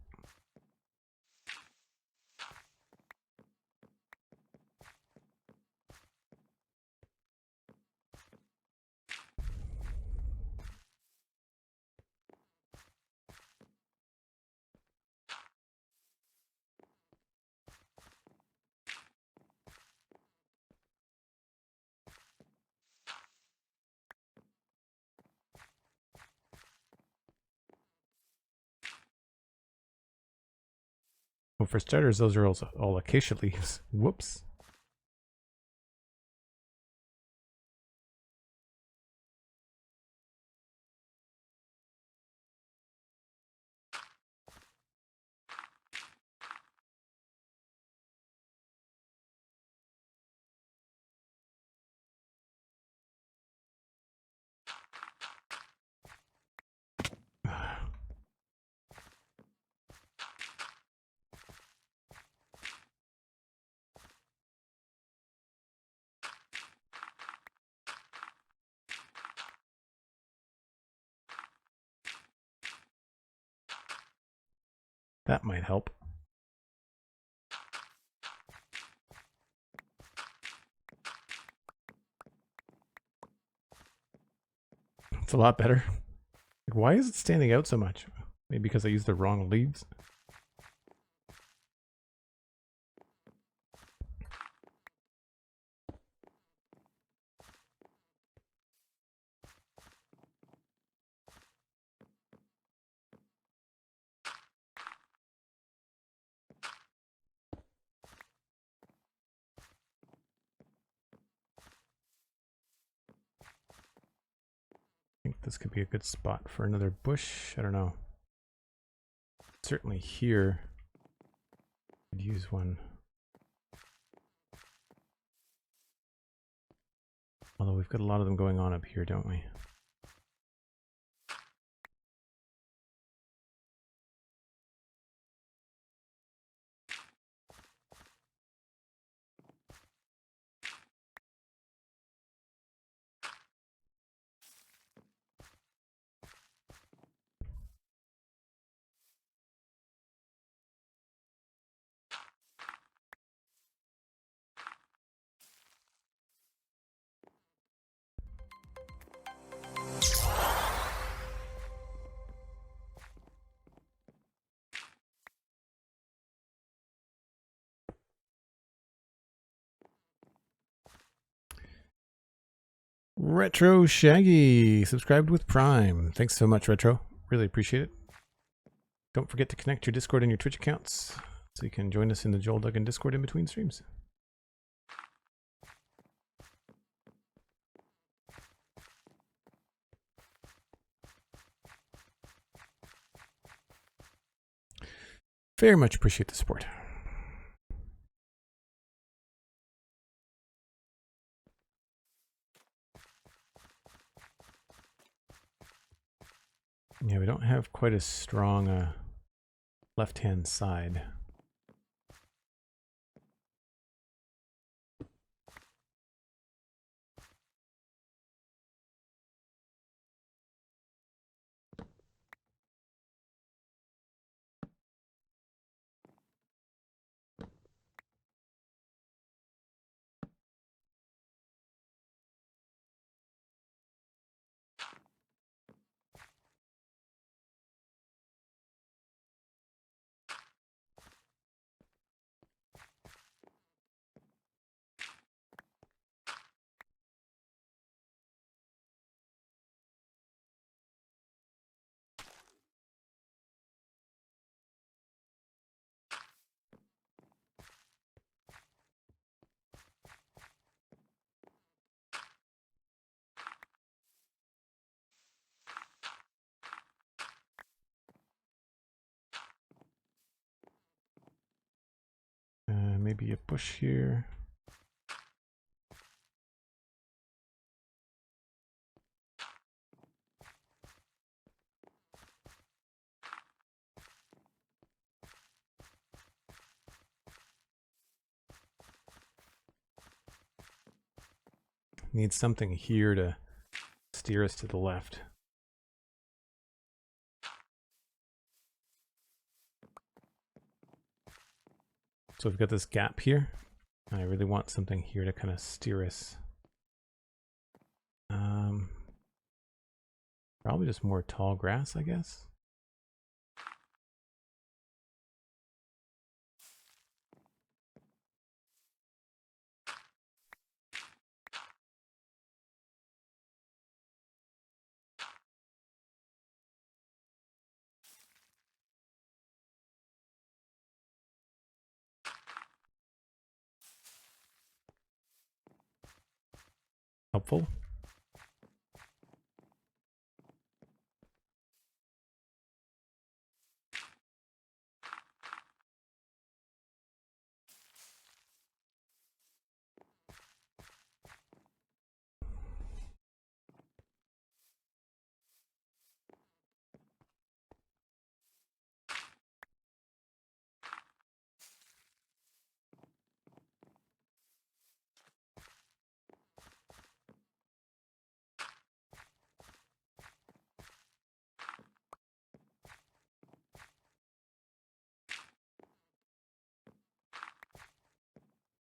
Well, for starters, those are also all acacia leaves. Whoops. That might help. It's a lot better. Like, why is it standing out so much? Maybe because I used the wrong leaves. I think this could be a good spot for another bush. I don't know. Certainly here, I'd use one. Although we've got a lot of them going on up here, don't we? Retro Shaggy subscribed with Prime. Thanks so much, Retro. Really appreciate it. Don't forget to connect your Discord and your Twitch accounts so you can join us in the Joel Duggan Discord in between streams. Very much appreciate the support. Yeah, we don't have quite a strong left-hand side. maybe a bush here. Need something here to steer us to the left. So we've got this gap here. I really want something here to kind of steer us. Probably just more tall grass, I guess. Helpful.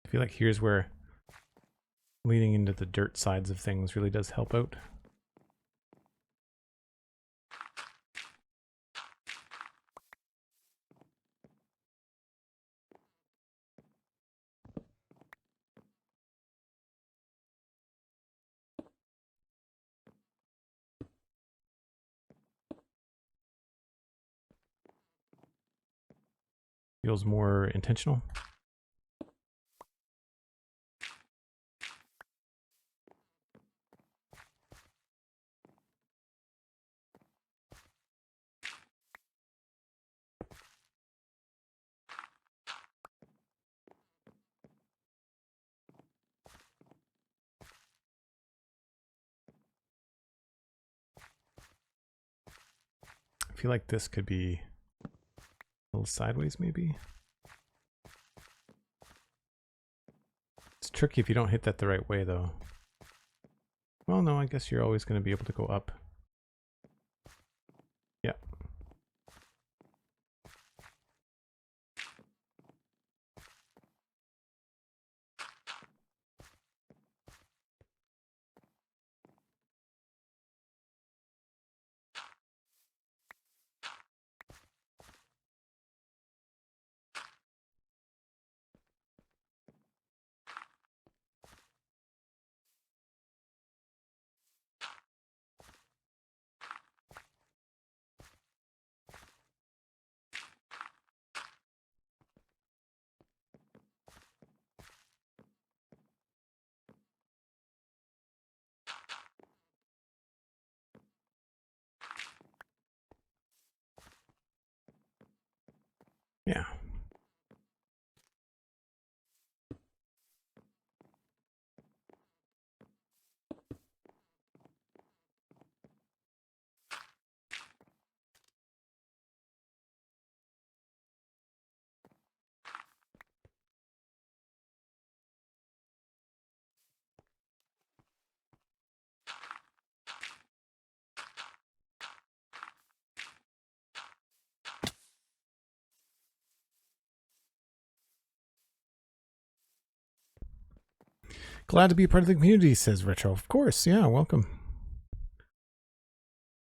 I feel like here's where leaning into the dirt sides of things really does help out. Feels more intentional. I feel like this could be a little sideways maybe. It's tricky if you don't hit that the right way though. Well, no, I guess you're always going to be able to go up. Yeah. Yeah. Glad to be a part of the community, says Retro. Of course, yeah, welcome.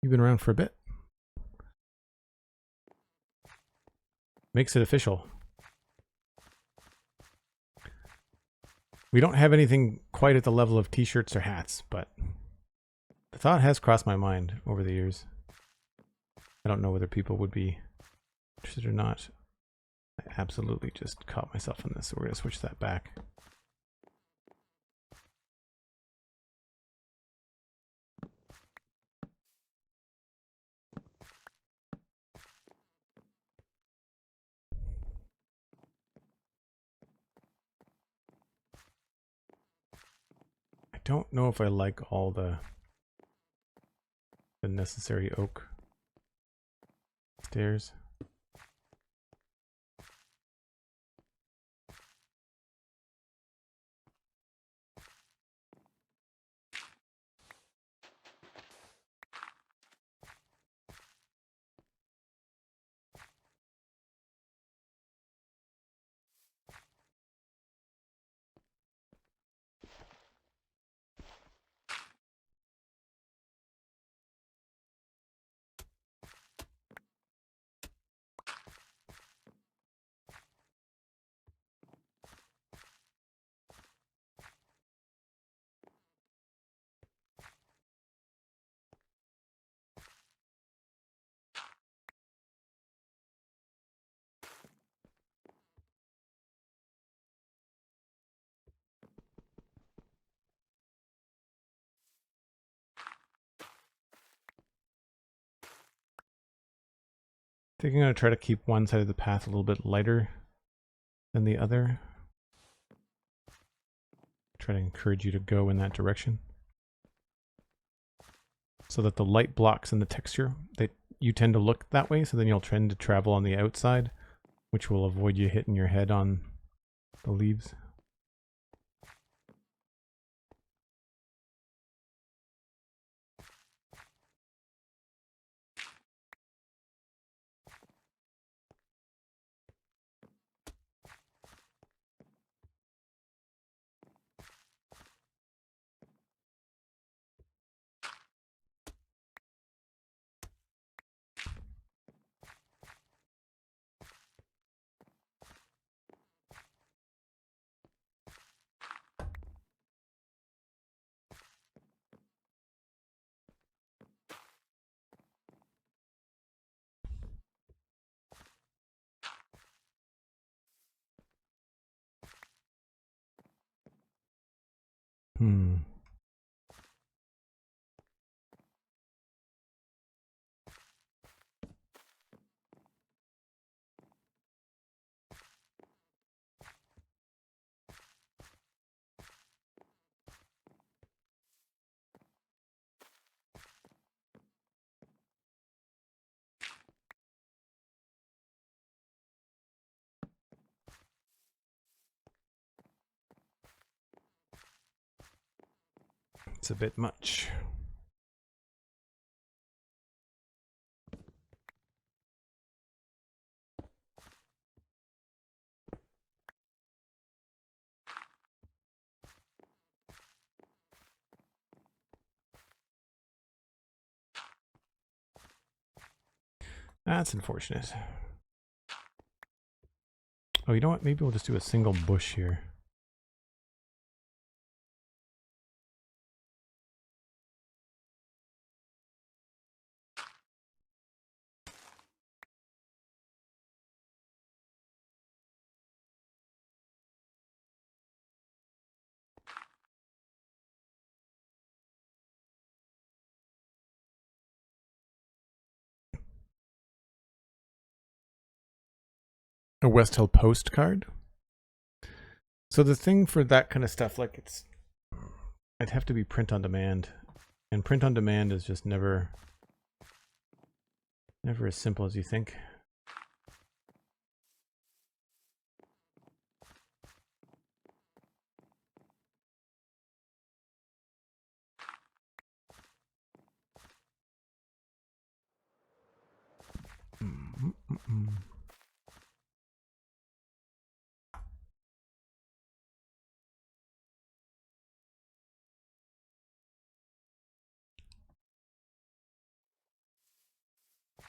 You've been around for a bit. Makes it official. We don't have anything quite at the level of t-shirts or hats, but the thought has crossed my mind over the years. I don't know whether people would be interested or not. I absolutely just caught myself on this, so we're going to switch that back. don't know if I like all the necessary oak stairs. I think I'm going to try to keep one side of the path a little bit lighter than the other. Try to encourage you to go in that direction, so that the light blocks in the texture, that you tend to look that way, so then you'll tend to travel on the outside, which will avoid you hitting your head on the leaves. It's a bit much. That's unfortunate. Oh, you know what? Maybe we'll just do a single bush here. A Westhill postcard. So the thing for that kind of stuff, like it'd have to be print on demand, and print on demand is just never as simple as you think.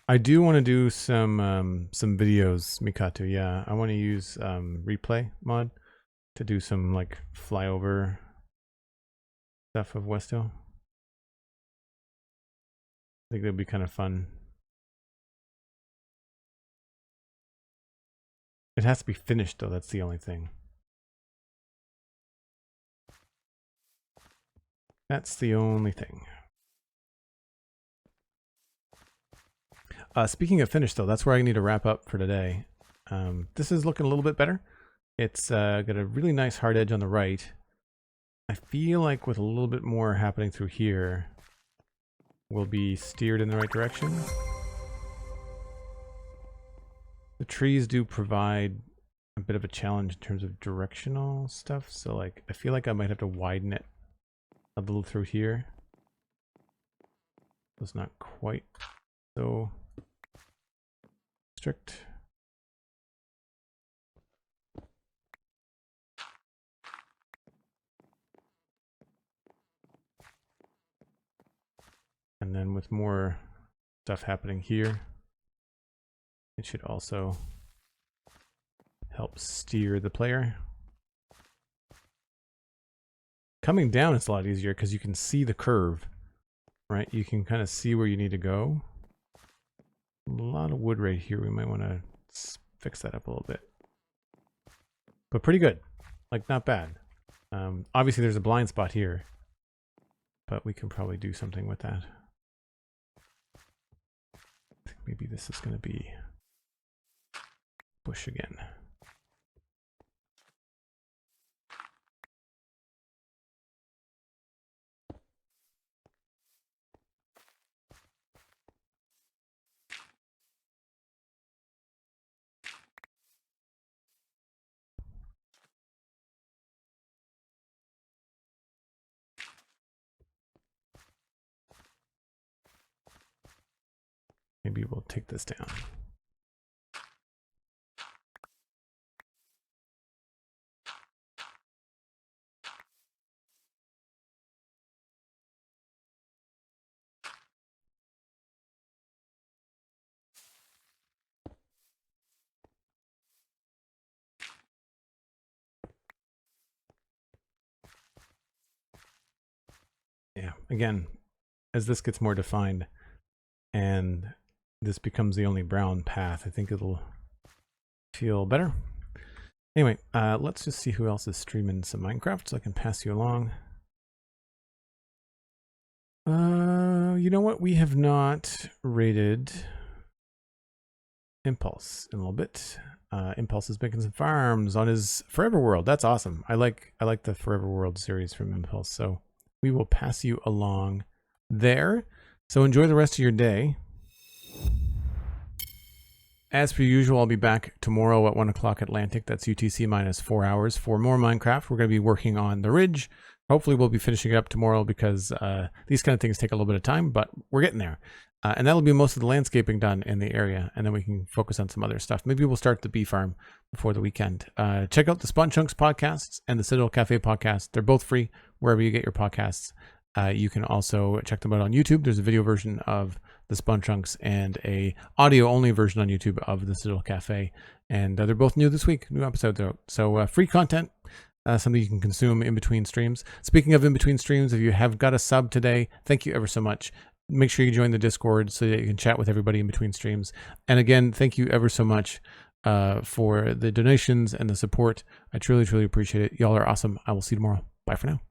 I do want to do some videos, Mikatu. Yeah, I want to use replay mod to do some like flyover stuff of Westhill. I think that'd be kind of fun. It has to be finished though, that's the only thing. That's the only thing. Speaking of finished though, that's where I need to wrap up for today. This is looking a little bit better. It's got a really nice hard edge on the right. I feel like with a little bit more happening through here, we'll be steered in the right direction. The trees do provide a bit of a challenge in terms of directional stuff, so like I feel like I might have to widen it a little through here. It's not quite so strict. And then with more stuff happening here, it should also help steer the player. Coming down it's a lot easier because you can see the curve, right? You can kind of see where you need to go. A lot of wood right here. We might want to fix that up a little bit. But pretty good. Like, not bad. Obviously there's a blind spot here, but we can probably do something with that. I think maybe this is going to be bush again. Maybe we'll take this down. Yeah, again, as this gets more defined and this becomes the only brown path, I think it'll feel better. Anyway, let's just see who else is streaming some Minecraft so I can pass you along. You know what? We have not rated Impulse in a little bit. Impulse is making some farms on his Forever World. That's awesome. I like the Forever World series from Impulse, so we will pass you along there. So enjoy the rest of your day. As per usual, I'll be back tomorrow at 1 o'clock Atlantic. That's UTC minus 4 hours for more Minecraft. We're going to be working on the ridge. Hopefully we'll be finishing it up tomorrow because these kind of things take a little bit of time, but we're getting there. And that'll be most of the landscaping done in the area, and then we can focus on some other stuff. Maybe we'll start the bee farm before the weekend. Check out the Spawn Chunks podcasts and the Citadel Cafe podcast. They're both free wherever you get your podcasts. You can also check them out on YouTube. There's a video version of the Spawn Chunks and a audio only version on YouTube of the Citadel Cafe. And they're both new this week, new episodes out. So free content, something you can consume in between streams. Speaking of in between streams, if you have got a sub today, thank you ever so much. Make sure you join the Discord so that you can chat with everybody in between streams. And again, thank you ever so much for the donations and the support. I truly, truly appreciate it. Y'all are awesome. I will see you tomorrow. Bye for now.